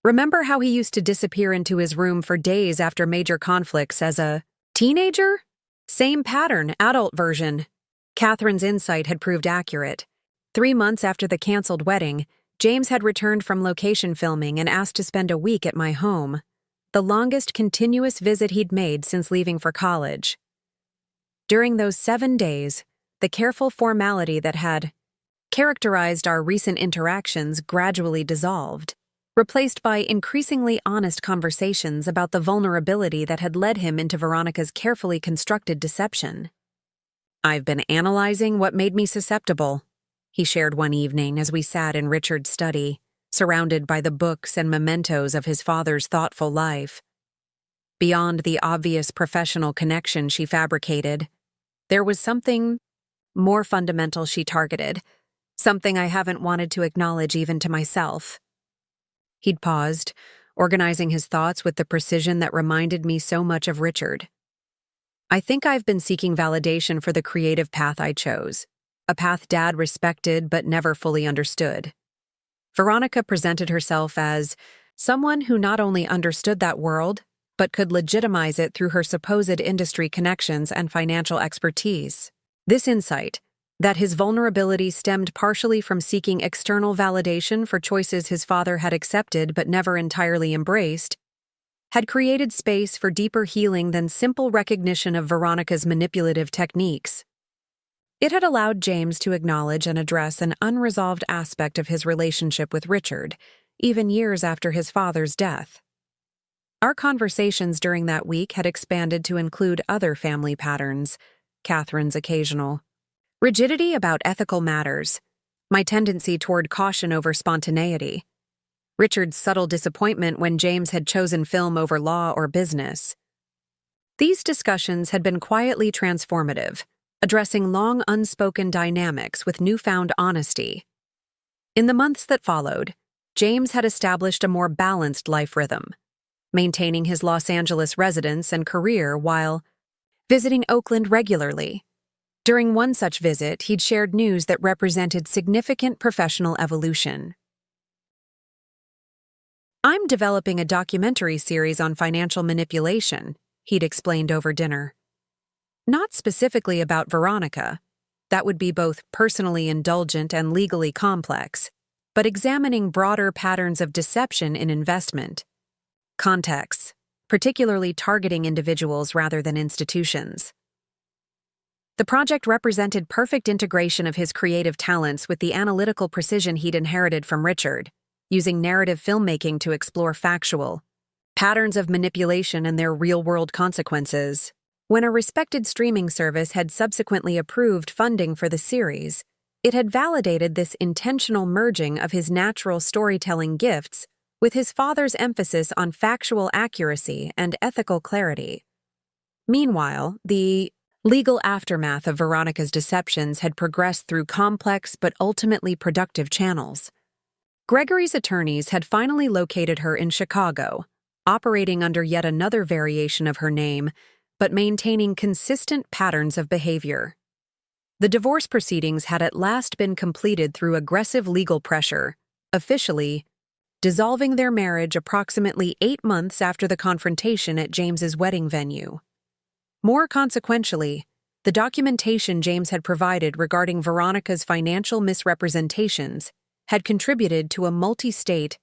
Remember how he used to disappear into his room for days after major conflicts as a teenager? Same pattern, adult version. Catherine's insight had proved accurate. 3 months after the canceled wedding, James had returned from location filming and asked to spend a week at my home, the longest continuous visit he'd made since leaving for college. During those 7 days, the careful formality that had characterized our recent interactions gradually dissolved. replaced by increasingly honest conversations about the vulnerability that had led him into Veronica's carefully constructed deception. "I've been analyzing what made me susceptible," he shared one evening as we sat in Richard's study, surrounded by the books and mementos of his father's thoughtful life. Beyond the obvious professional connection she fabricated, there was something more fundamental she targeted, something I haven't wanted to acknowledge even to myself. He'd paused, organizing his thoughts with the precision that reminded me so much of Richard. "I think I've been seeking validation for the creative path I chose, a path Dad respected but never fully understood." Veronica presented herself as someone who not only understood that world, but could legitimize it through her supposed industry connections and financial expertise. This insight, that his vulnerability stemmed partially from seeking external validation for choices his father had accepted but never entirely embraced, had created space for deeper healing than simple recognition of Veronica's manipulative techniques. It had allowed James to acknowledge and address an unresolved aspect of his relationship with Richard, even years after his father's death. Our conversations during that week had expanded to include other family patterns, Catherine's occasional rigidity about ethical matters, my tendency toward caution over spontaneity, Richard's subtle disappointment when James had chosen film over law or business. These discussions had been quietly transformative, addressing long unspoken dynamics with newfound honesty. In the months that followed, James had established a more balanced life rhythm, maintaining his Los Angeles residence and career while visiting Oakland regularly. During one such visit, he'd shared news that represented significant professional evolution. "I'm developing a documentary series on financial manipulation," he'd explained over dinner. "Not specifically about Veronica. That would be both personally indulgent and legally complex, but examining broader patterns of deception in investment contexts, particularly targeting individuals rather than institutions." The project represented perfect integration of his creative talents with the analytical precision he'd inherited from Richard, using narrative filmmaking to explore factual patterns of manipulation and their real-world consequences. When a respected streaming service had subsequently approved funding for the series, it had validated this intentional merging of his natural storytelling gifts with his father's emphasis on factual accuracy and ethical clarity. Meanwhile, the legal aftermath of Veronica's deceptions had progressed through complex but ultimately productive channels. Gregory's attorneys had finally located her in Chicago, operating under yet another variation of her name, but maintaining consistent patterns of behavior. The divorce proceedings had at last been completed through aggressive legal pressure, officially dissolving their marriage approximately 8 months after the confrontation at James's wedding venue. More consequentially, the documentation James had provided regarding Veronica's financial misrepresentations had contributed to a multi-state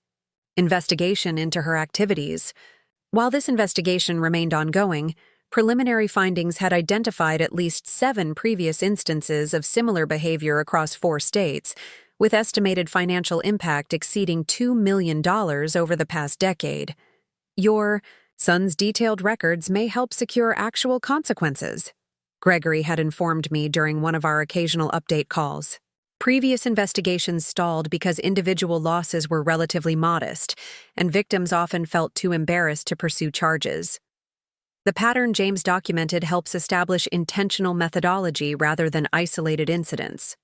investigation into her activities. While this investigation remained ongoing, preliminary findings had identified at least 7 previous instances of similar behavior across 4 states, with estimated financial impact exceeding $2 million over the past decade. "Your son's detailed records may help secure actual consequences," Gregory had informed me during one of our occasional update calls. Previous investigations stalled because individual losses were relatively modest, and victims often felt too embarrassed to pursue charges. The pattern James documented helps establish intentional methodology rather than isolated incidents.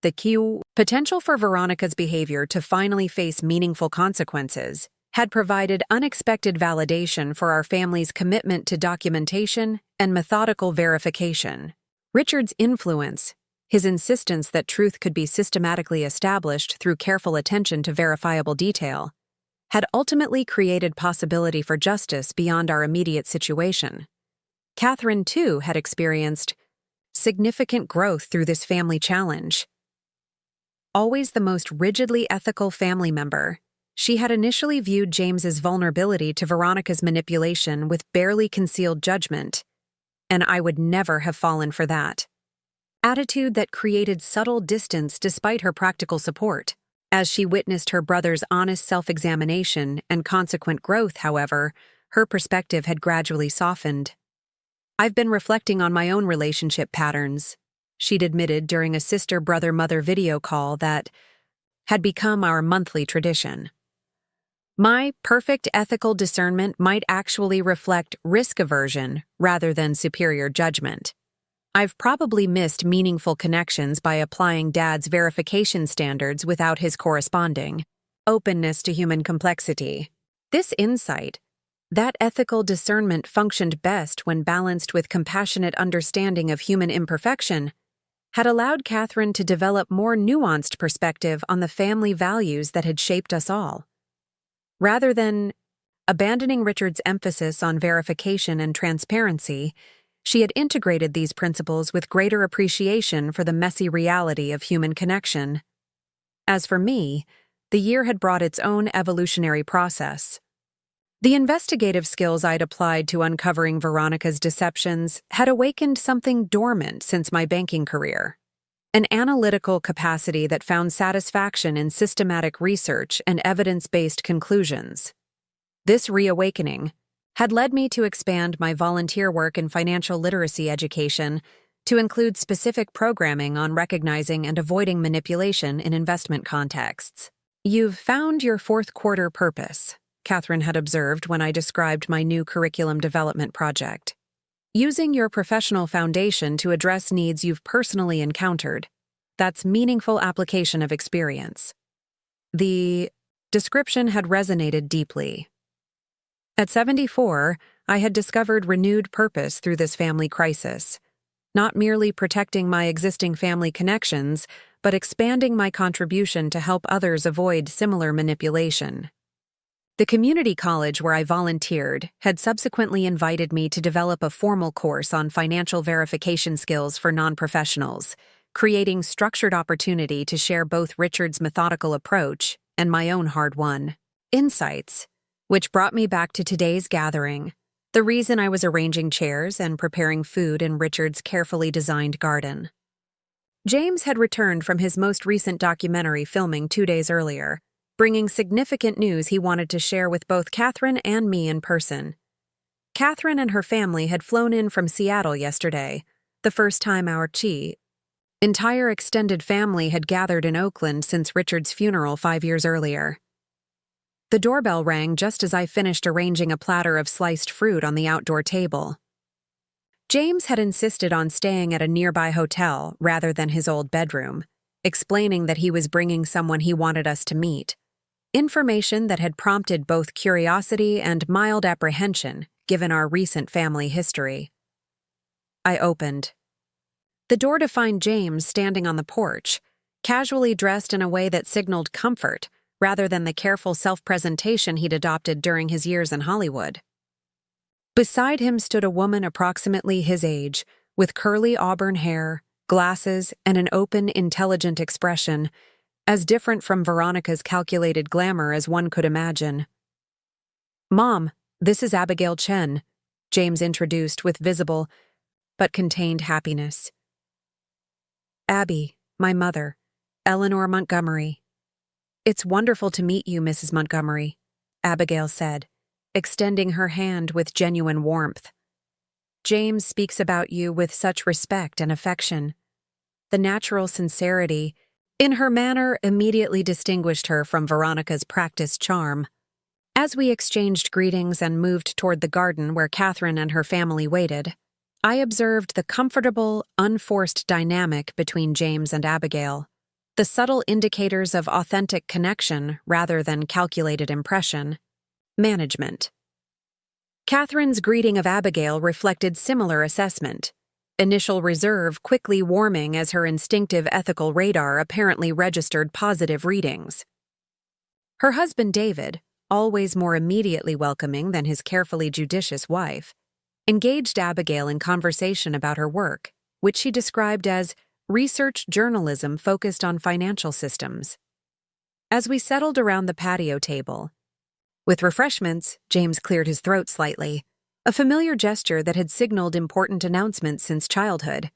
The key potential for Veronica's behavior to finally face meaningful consequences had provided unexpected validation for our family's commitment to documentation and methodical verification. Richard's influence, his insistence that truth could be systematically established through careful attention to verifiable detail, had ultimately created possibility for justice beyond our immediate situation. Catherine, too, had experienced significant growth through this family challenge. Always the most rigidly ethical family member, she had initially viewed James's vulnerability to Veronica's manipulation with barely concealed judgment, and I would never have fallen for that attitude that created subtle distance despite her practical support. As she witnessed her brother's honest self-examination and consequent growth, however, her perspective had gradually softened. "I've been reflecting on my own relationship patterns," she'd admitted during a sister-brother-mother video call that had become our monthly tradition. "My perfect ethical discernment might actually reflect risk aversion rather than superior judgment. I've probably missed meaningful connections by applying Dad's verification standards without his corresponding openness to human complexity." This insight, that ethical discernment functioned best when balanced with compassionate understanding of human imperfection, had allowed Catherine to develop more nuanced perspective on the family values that had shaped us all. Rather than abandoning Richard's emphasis on verification and transparency, she had integrated these principles with greater appreciation for the messy reality of human connection. As for me, the year had brought its own evolutionary process. The investigative skills I'd applied to uncovering Veronica's deceptions had awakened something dormant since my banking career, an analytical capacity that found satisfaction in systematic research and evidence-based conclusions. This reawakening had led me to expand my volunteer work in financial literacy education to include specific programming on recognizing and avoiding manipulation in investment contexts. "You've found your fourth quarter purpose," Catherine had observed when I described my new curriculum development project. "Using your professional foundation to address needs you've personally encountered. That's meaningful application of experience." The description had resonated deeply. At 74, I had discovered renewed purpose through this family crisis, not merely protecting my existing family connections, but expanding my contribution to help others avoid similar manipulation. The community college where I volunteered had subsequently invited me to develop a formal course on financial verification skills for non-professionals, creating structured opportunity to share both Richard's methodical approach and my own hard-won insights, which brought me back to today's gathering, the reason I was arranging chairs and preparing food in Richard's carefully designed garden. James had returned from his most recent documentary filming 2 days earlier, bringing significant news he wanted to share with both Catherine and me in person. Catherine and her family had flown in from Seattle yesterday, the first time our entire extended family had gathered in Oakland since Richard's funeral 5 years earlier. The doorbell rang just as I finished arranging a platter of sliced fruit on the outdoor table. James had insisted on staying at a nearby hotel rather than his old bedroom, explaining that he was bringing someone he wanted us to meet, information that had prompted both curiosity and mild apprehension given our recent family history. I opened the door to find James standing on the porch, casually dressed in a way that signaled comfort rather than the careful self-presentation he'd adopted during his years in Hollywood. Beside him stood a woman approximately his age, with curly auburn hair, glasses, and an open, intelligent expression, as different from Veronica's calculated glamour as one could imagine. "Mom, this is Abigail Chen," James introduced with visible but contained happiness. "Abby, my mother, Eleanor Montgomery." "It's wonderful to meet you, Mrs. Montgomery," Abigail said, extending her hand with genuine warmth. "James speaks about you with such respect and affection." The natural sincerity in her manner immediately distinguished her from Veronica's practiced charm. As we exchanged greetings and moved toward the garden where Catherine and her family waited, I observed the comfortable, unforced dynamic between James and Abigail, the subtle indicators of authentic connection rather than calculated impression. Management. Catherine's greeting of Abigail reflected similar assessment, initial reserve quickly warming as her instinctive ethical radar apparently registered positive readings. Her husband David, always more immediately welcoming than his carefully judicious wife, engaged Abigail in conversation about her work, which she described as research journalism focused on financial systems. As we settled around the patio table, with refreshments, James cleared his throat slightly, a familiar gesture that had signaled important announcements since childhood.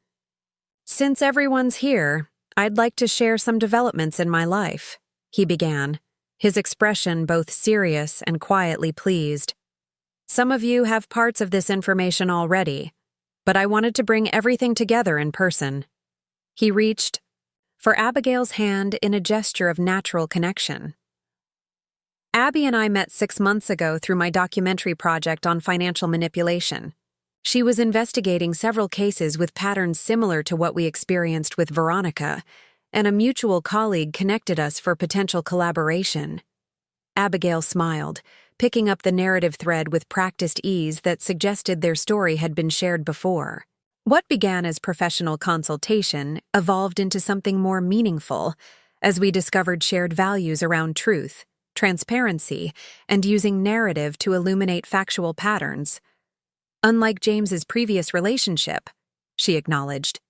"Since everyone's here, I'd like to share some developments in my life," he began, his expression both serious and quietly pleased. "Some of you have parts of this information already, but I wanted to bring everything together in person." He reached for Abigail's hand in a gesture of natural connection. "Abby and I met 6 months ago through my documentary project on financial manipulation. She was investigating several cases with patterns similar to what we experienced with Veronica, and a mutual colleague connected us for potential collaboration." Abigail smiled, picking up the narrative thread with practiced ease that suggested their story had been shared before. What began as professional consultation evolved into something more meaningful, as we discovered shared values around truth, transparency, and using narrative to illuminate factual patterns. "Unlike James's previous relationship," she acknowledged.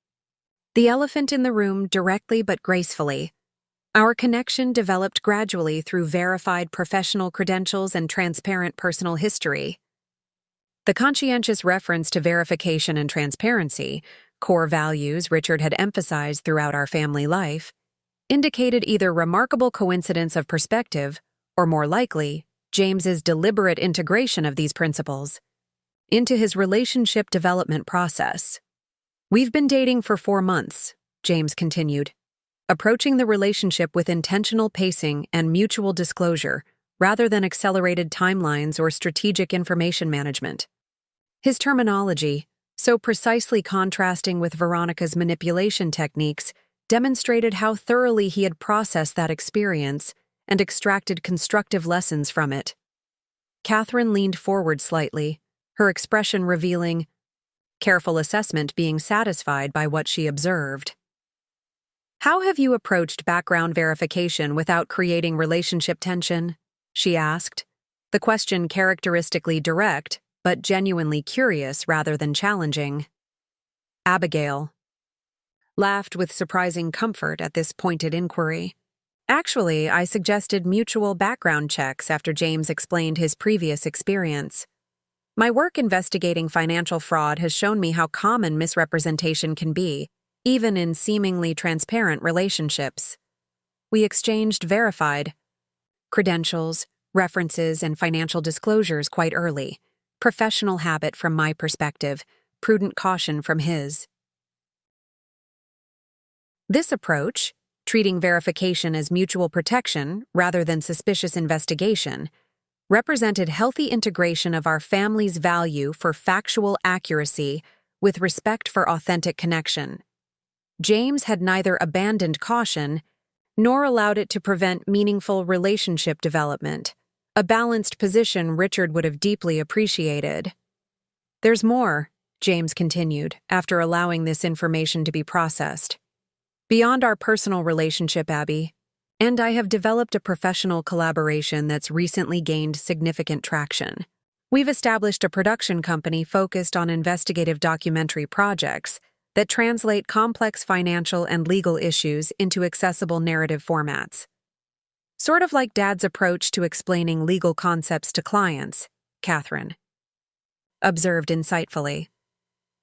"The elephant in the room directly but gracefully. Our connection developed gradually through verified professional credentials and transparent personal history." The conscientious reference to verification and transparency, core values Richard had emphasized throughout our family life, indicated either remarkable coincidence of perspective or, more likely, James's deliberate integration of these principles into his relationship development process. "We've been dating for 4 months, James continued, approaching the relationship with intentional pacing and mutual disclosure rather than accelerated timelines or strategic information management. His terminology, so precisely contrasting with Veronica's manipulation techniques, demonstrated how thoroughly he had processed that experience and extracted constructive lessons from it. Catherine leaned forward slightly, her expression revealing careful assessment, being satisfied by what she observed. "How have you approached background verification without creating relationship tension?" she asked, the question characteristically direct, but genuinely curious rather than challenging. Abigail laughed with surprising comfort at this pointed inquiry. "Actually, I suggested mutual background checks after James explained his previous experience. My work investigating financial fraud has shown me how common misrepresentation can be, even in seemingly transparent relationships. We exchanged verified credentials, references, and financial disclosures quite early. Professional habit from my perspective, prudent caution from his." This approach, treating verification as mutual protection rather than suspicious investigation, represented healthy integration of our family's value for factual accuracy with respect for authentic connection. James had neither abandoned caution nor allowed it to prevent meaningful relationship development, a balanced position Richard would have deeply appreciated. "There's more," James continued, after allowing this information to be processed. "Beyond our personal relationship, Abby, and I have developed a professional collaboration that's recently gained significant traction. We've established a production company focused on investigative documentary projects that translate complex financial and legal issues into accessible narrative formats. Sort of like Dad's approach to explaining legal concepts to clients," Catherine observed insightfully.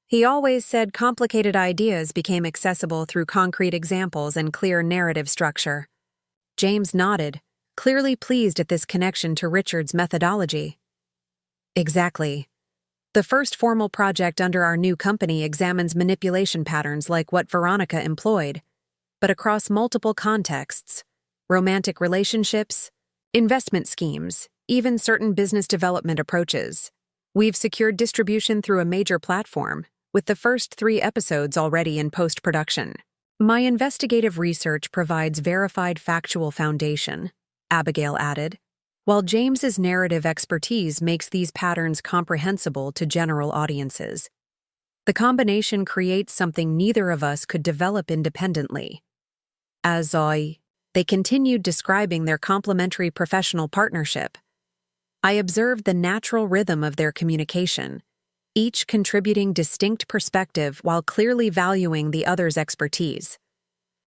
"He always said complicated ideas became accessible through concrete examples and clear narrative structure." James nodded, clearly pleased at this connection to Richard's methodology. "Exactly. The first formal project under our new company examines manipulation patterns like what Veronica employed, but across multiple contexts: romantic relationships, investment schemes, even certain business development approaches. We've secured distribution through a major platform, with the first 3 episodes already in post-production. My investigative research provides verified factual foundation," Abigail added, "while James's narrative expertise makes these patterns comprehensible to general audiences. The combination creates something neither of us could develop independently." They continued describing their complementary professional partnership. "I observed the natural rhythm of their communication, each contributing distinct perspective while clearly valuing the other's expertise.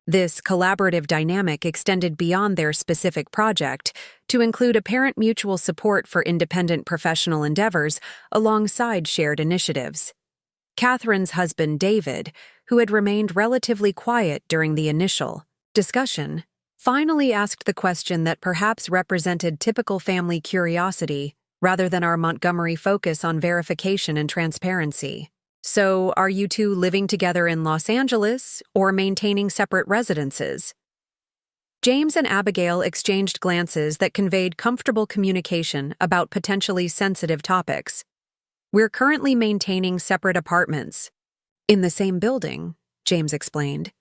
This collaborative dynamic extended beyond their specific project to include apparent mutual support for independent professional endeavors alongside shared initiatives." Catherine's husband, David, who had remained relatively quiet during the initial discussion, finally asked the question that perhaps represented typical family curiosity rather than our Montgomery focus on verification and transparency. "So, are you two living together in Los Angeles or maintaining separate residences?" James and Abigail exchanged glances that conveyed comfortable communication about potentially sensitive topics. "We're currently maintaining separate apartments." "In the same building," James explained.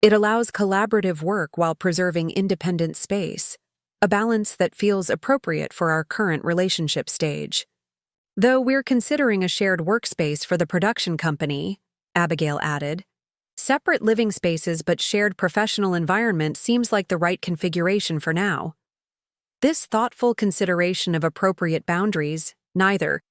"It allows collaborative work while preserving independent space, a balance that feels appropriate for our current relationship stage. Though we're considering a shared workspace for the production company," Abigail added. "Separate living spaces but shared professional environment seems like the right configuration for now." This thoughtful consideration of appropriate boundaries, neither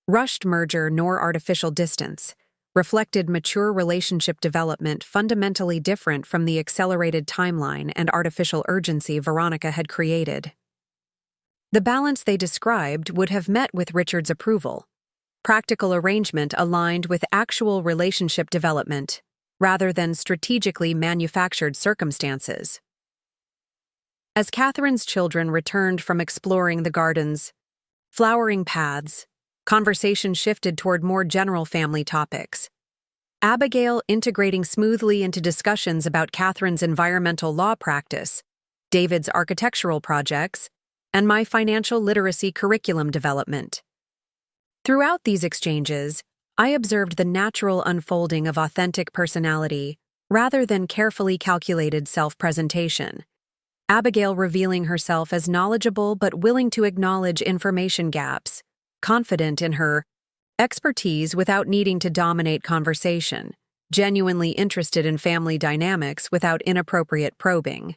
rushed merger nor artificial distance, reflected mature relationship development fundamentally different from the accelerated timeline and artificial urgency Veronica had created. The balance they described would have met with Richard's approval. Practical arrangement aligned with actual relationship development, rather than strategically manufactured circumstances. As Catherine's children returned from exploring the gardens, flowering paths, conversation shifted toward more general family topics. Abigail integrating smoothly into discussions about Catherine's environmental law practice, David's architectural projects, and my financial literacy curriculum development. Throughout these exchanges, I observed the natural unfolding of authentic personality rather than carefully calculated self-presentation. Abigail revealing herself as knowledgeable but willing to acknowledge information gaps, confident in her expertise without needing to dominate conversation, genuinely interested in family dynamics without inappropriate probing.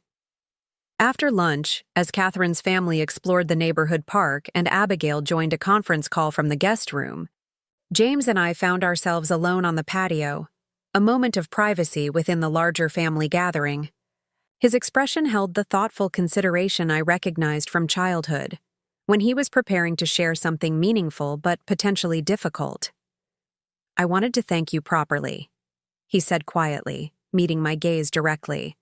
After lunch, as Catherine's family explored the neighborhood park and Abigail joined a conference call from the guest room, James and I found ourselves alone on the patio, a moment of privacy within the larger family gathering. His expression held the thoughtful consideration I recognized from childhood, when he was preparing to share something meaningful but potentially difficult. "I wanted to thank you properly," he said quietly, meeting my gaze directly.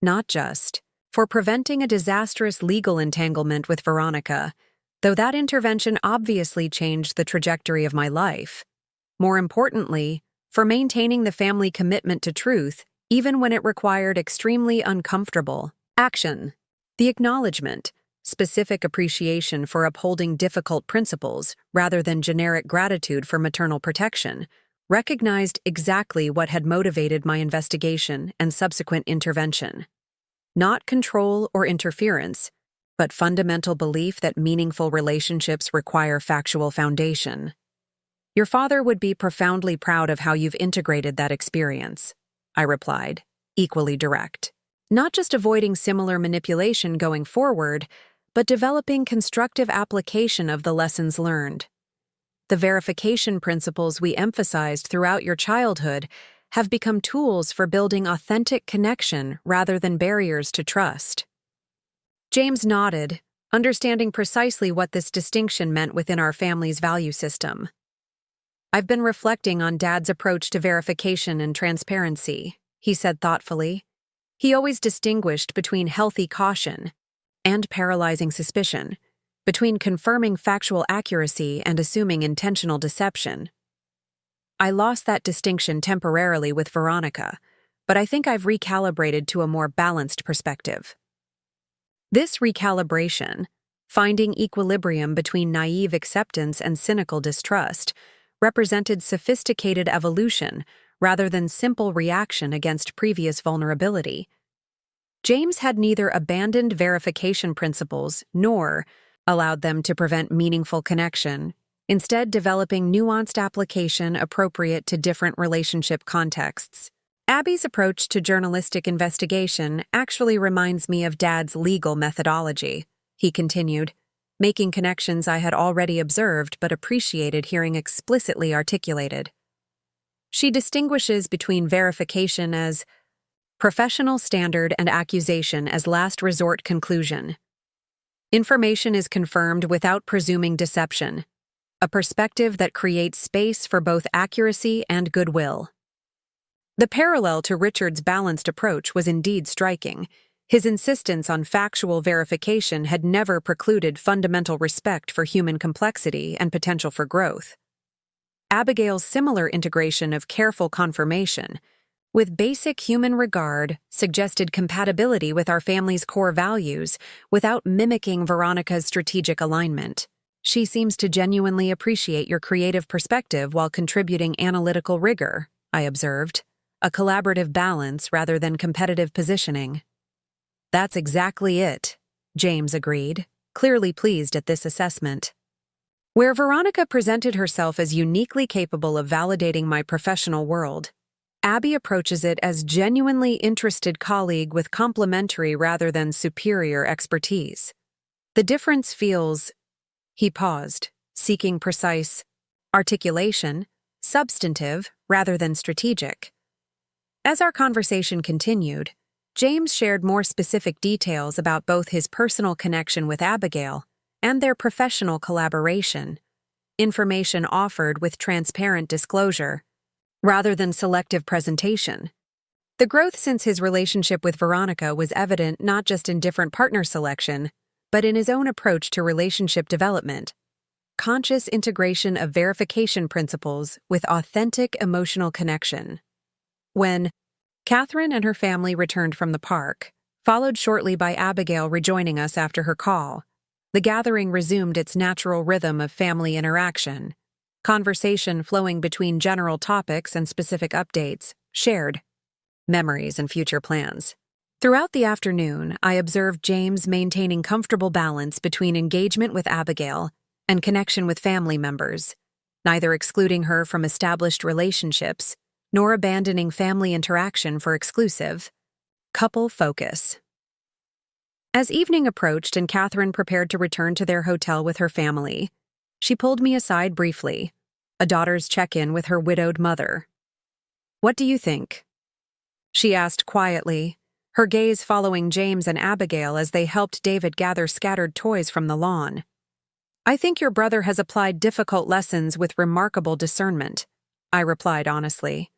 "Not just for preventing a disastrous legal entanglement with Veronica, though that intervention obviously changed the trajectory of my life. More importantly, for maintaining the family commitment to truth, even when it required extremely uncomfortable action. The acknowledgement, specific appreciation for upholding difficult principles rather than generic gratitude for maternal protection, recognized exactly what had motivated my investigation and subsequent intervention. Not control or interference, but fundamental belief that meaningful relationships require factual foundation. Your father would be profoundly proud of how you've integrated that experience, I replied, equally direct. Not just avoiding similar manipulation going forward, but developing constructive application of the lessons learned. The verification principles we emphasized throughout your childhood have become tools for building authentic connection rather than barriers to trust. James nodded, understanding precisely what this distinction meant within our family's value system. I've been reflecting on Dad's approach to verification and transparency, he said thoughtfully. He always distinguished between healthy caution and paralyzing suspicion, between confirming factual accuracy and assuming intentional deception. I lost that distinction temporarily with Veronica, but I think I've recalibrated to a more balanced perspective. This recalibration, finding equilibrium between naive acceptance and cynical distrust, represented sophisticated evolution rather than simple reaction against previous vulnerability. James had neither abandoned verification principles nor allowed them to prevent meaningful connection, instead developing nuanced application appropriate to different relationship contexts. Abby's approach to journalistic investigation actually reminds me of Dad's legal methodology, he continued, making connections I had already observed but appreciated hearing explicitly articulated. She distinguishes between verification as professional standard and accusation as last resort conclusion. Information is confirmed without presuming deception, a perspective that creates space for both accuracy and goodwill. The parallel to Richard's balanced approach was indeed striking. His insistence on factual verification had never precluded fundamental respect for human complexity and potential for growth. Abigail's similar integration of careful confirmation, with basic human regard, suggested compatibility with our family's core values without mimicking Veronica's strategic alignment. She seems to genuinely appreciate your creative perspective while contributing analytical rigor, I observed, a collaborative balance rather than competitive positioning. That's exactly it, James agreed, clearly pleased at this assessment. Where Veronica presented herself as uniquely capable of validating my professional world, Abby approaches it as genuinely interested colleague with complementary rather than superior expertise. The difference feels... He paused, seeking precise articulation, substantive rather than strategic. As our conversation continued, James shared more specific details about both his personal connection with Abigail and their professional collaboration, information offered with transparent disclosure, rather than selective presentation. The growth since his relationship with Veronica was evident not just in different partner selection, but in his own approach to relationship development. Conscious integration of verification principles with authentic emotional connection. When Catherine and her family returned from the park, followed shortly by Abigail rejoining us after her call, the gathering resumed its natural rhythm of family interaction, conversation flowing between general topics and specific updates, shared memories and future plans. Throughout the afternoon, I observed James maintaining comfortable balance between engagement with Abigail and connection with family members, neither excluding her from established relationships nor abandoning family interaction for exclusive couple focus. As evening approached and Catherine prepared to return to their hotel with her family, she pulled me aside briefly, a daughter's check-in with her widowed mother. "What do you think?" she asked quietly, her gaze following James and Abigail as they helped David gather scattered toys from the lawn. "I think your brother has applied difficult lessons with remarkable discernment," I replied honestly.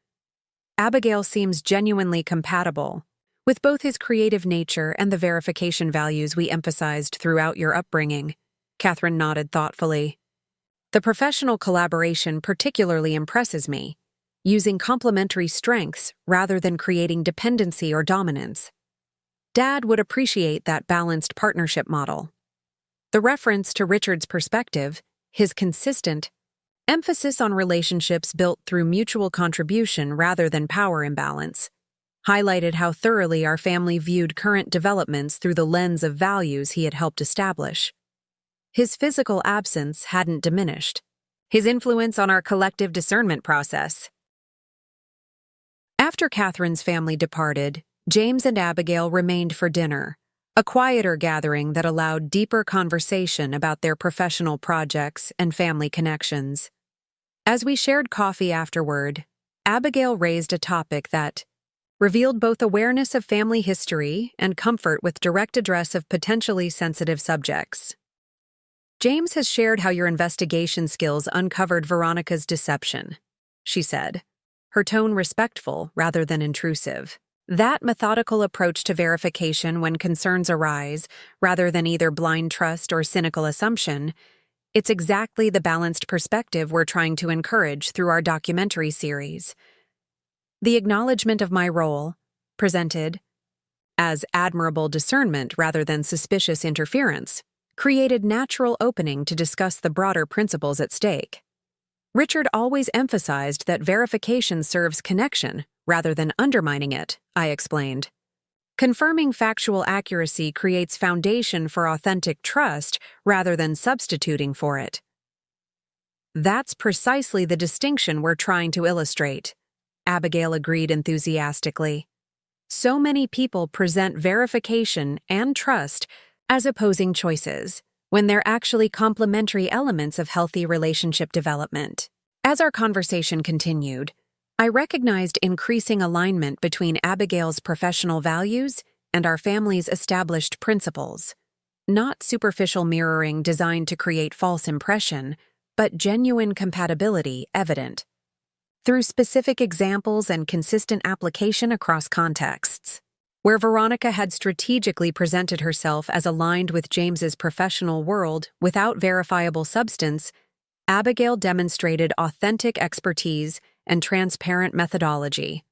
"Abigail seems genuinely compatible with both his creative nature and the verification values we emphasized throughout your upbringing," Catherine nodded thoughtfully. "The professional collaboration particularly impresses me, using complementary strengths rather than creating dependency or dominance. Dad would appreciate that balanced partnership model." The reference to Richard's perspective, his consistent emphasis on relationships built through mutual contribution rather than power imbalance, highlighted how thoroughly our family viewed current developments through the lens of values he had helped establish. His physical absence hadn't diminished his influence on our collective discernment process. After Catherine's family departed, James and Abigail remained for dinner, a quieter gathering that allowed deeper conversation about their professional projects and family connections. As we shared coffee afterward, Abigail raised a topic that revealed both awareness of family history and comfort with direct address of potentially sensitive subjects. "James has shared how your investigation skills uncovered Veronica's deception," she said, her tone respectful rather than intrusive. That methodical approach to verification when concerns arise, rather than either blind trust or cynical assumption, it's exactly the balanced perspective we're trying to encourage through our documentary series. The acknowledgement of my role, presented as admirable discernment rather than suspicious interference, created natural opening to discuss the broader principles at stake. Richard always emphasized that verification serves connection rather than undermining it, I explained. Confirming factual accuracy creates foundation for authentic trust rather than substituting for it. That's precisely the distinction we're trying to illustrate, Abigail agreed enthusiastically. So many people present verification and trust as opposing choices, when they're actually complementary elements of healthy relationship development. As our conversation continued, I recognized increasing alignment between Abigail's professional values and our family's established principles. Not superficial mirroring designed to create false impression, but genuine compatibility evident through specific examples and consistent application across contexts. Where Veronica had strategically presented herself as aligned with James's professional world without verifiable substance, Abigail demonstrated authentic expertise and transparent methodology.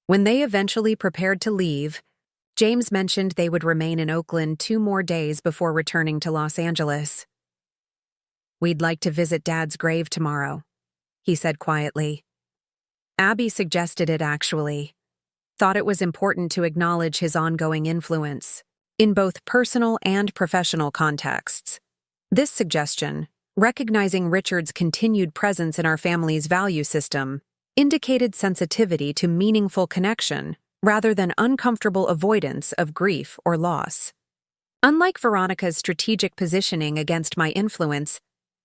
When they eventually prepared to leave, James mentioned they would remain in Oakland 2 more days before returning to Los Angeles. "We'd like to visit Dad's grave tomorrow," he said quietly. Abby suggested it actually. Thought it was important to acknowledge his ongoing influence, in both personal and professional contexts. This suggestion, recognizing Richard's continued presence in our family's value system, indicated sensitivity to meaningful connection rather than uncomfortable avoidance of grief or loss. Unlike Veronica's strategic positioning against my influence,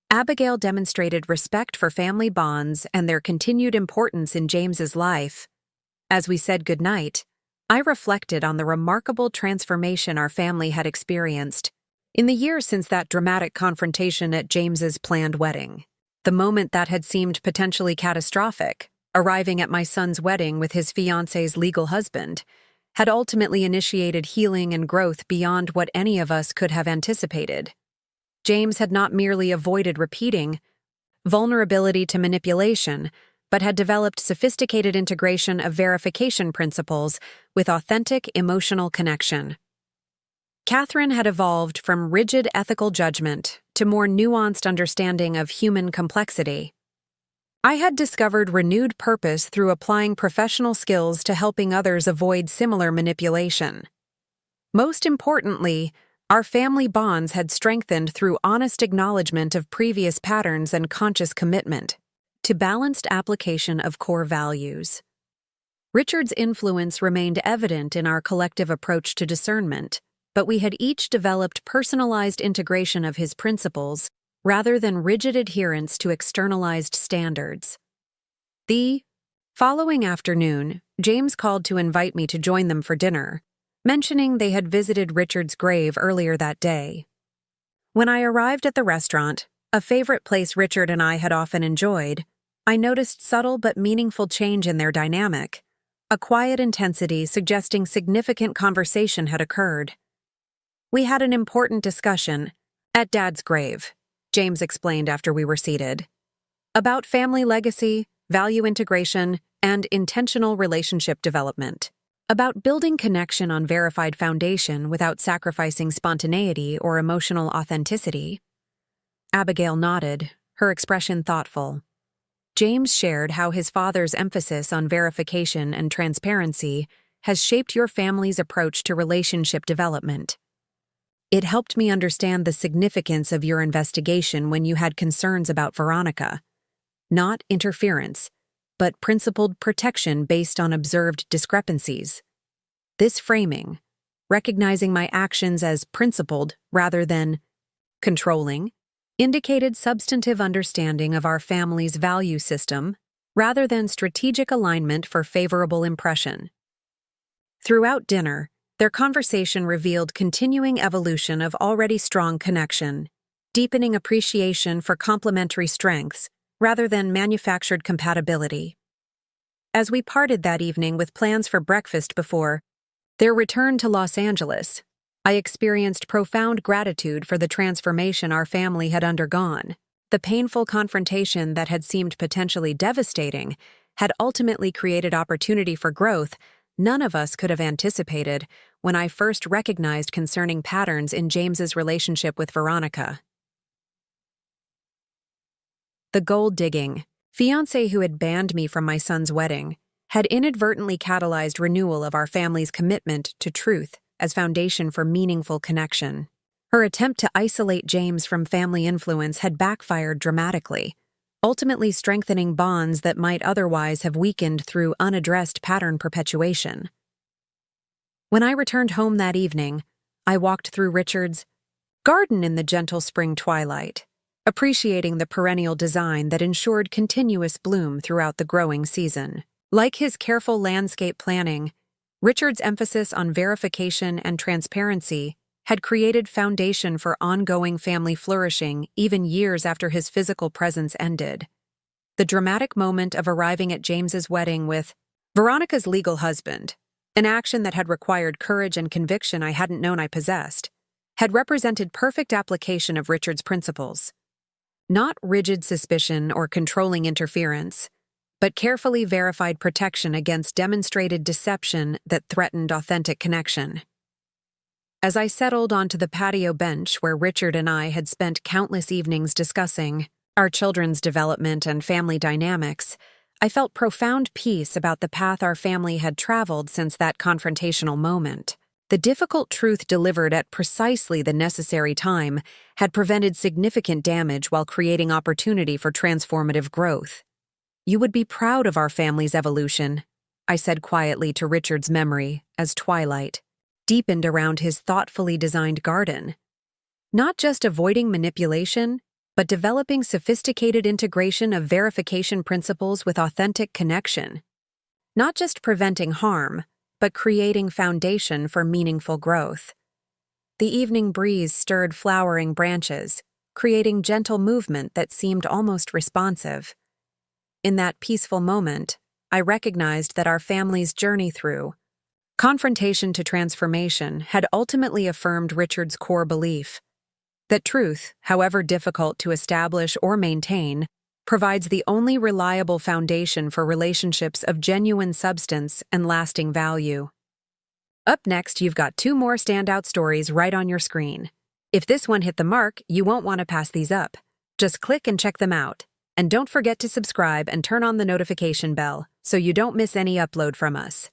Abigail demonstrated respect for family bonds and their continued importance in James's life. As we said goodnight, I reflected on the remarkable transformation our family had experienced in the years since that dramatic confrontation at James's planned wedding. The moment that had seemed potentially catastrophic, arriving at my son's wedding with his fiancée's legal husband, had ultimately initiated healing and growth beyond what any of us could have anticipated. James had not merely avoided repeating vulnerability to manipulation, but had developed sophisticated integration of verification principles with authentic emotional connection. Catherine had evolved from rigid ethical judgment to more nuanced understanding of human complexity. I had discovered renewed purpose through applying professional skills to helping others avoid similar manipulation. Most importantly, our family bonds had strengthened through honest acknowledgement of previous patterns and conscious commitment to balanced application of core values. Richard's influence remained evident in our collective approach to discernment, but we had each developed personalized integration of his principles rather than rigid adherence to externalized standards. The following afternoon, James called to invite me to join them for dinner, mentioning they had visited Richard's grave earlier that day. When I arrived at the restaurant, a favorite place Richard and I had often enjoyed, I noticed subtle but meaningful change in their dynamic, a quiet intensity suggesting significant conversation had occurred. "We had an important discussion at Dad's grave," James explained after we were seated, "about family legacy, value integration, and intentional relationship development. About building connection on verified foundation without sacrificing spontaneity or emotional authenticity." Abigail nodded, her expression thoughtful. James shared how his father's emphasis on verification and transparency has shaped your family's approach to relationship development. "It helped me understand the significance of your investigation when you had concerns about Veronica. Not interference, but principled protection based on observed discrepancies. This framing, recognizing my actions as principled rather than controlling, indicated substantive understanding of our family's value system rather than strategic alignment for favorable impression." Throughout dinner, their conversation revealed continuing evolution of already strong connection, deepening appreciation for complementary strengths rather than manufactured compatibility. As we parted that evening with plans for breakfast before their return to Los Angeles, I experienced profound gratitude for the transformation our family had undergone. The painful confrontation that had seemed potentially devastating had ultimately created opportunity for growth none of us could have anticipated when I first recognized concerning patterns in James's relationship with Veronica. The gold-digging fiancé who had banned me from my son's wedding had inadvertently catalyzed renewal of our family's commitment to truth as foundation for meaningful connection. Her attempt to isolate James from family influence had backfired dramatically, ultimately strengthening bonds that might otherwise have weakened through unaddressed pattern perpetuation. When I returned home that evening, I walked through Richard's garden in the gentle spring twilight, appreciating the perennial design that ensured continuous bloom throughout the growing season. Like his careful landscape planning, Richard's emphasis on verification and transparency had created foundation for ongoing family flourishing even years after his physical presence ended. The dramatic moment of arriving at James's wedding with Veronica's legal husband An action that had required courage and conviction I hadn't known I possessed, had represented perfect application of Richard's principles. Not rigid suspicion or controlling interference, but carefully verified protection against demonstrated deception that threatened authentic connection. As I settled onto the patio bench where Richard and I had spent countless evenings discussing our children's development and family dynamics, I felt profound peace about the path our family had traveled since that confrontational moment. The difficult truth delivered at precisely the necessary time had prevented significant damage while creating opportunity for transformative growth. "You would be proud of our family's evolution," I said quietly to Richard's memory as twilight deepened around his thoughtfully designed garden. Not just avoiding manipulation, but developing sophisticated integration of verification principles with authentic connection. Not just preventing harm, but creating foundation for meaningful growth. The evening breeze stirred flowering branches, creating gentle movement that seemed almost responsive. In that peaceful moment, I recognized that our family's journey through confrontation to transformation had ultimately affirmed Richard's core belief that truth, however difficult to establish or maintain, provides the only reliable foundation for relationships of genuine substance and lasting value. Up next, you've got 2 more standout stories right on your screen. If this one hit the mark, you won't want to pass these up. Just click and check them out. And don't forget to subscribe and turn on the notification bell so you don't miss any upload from us.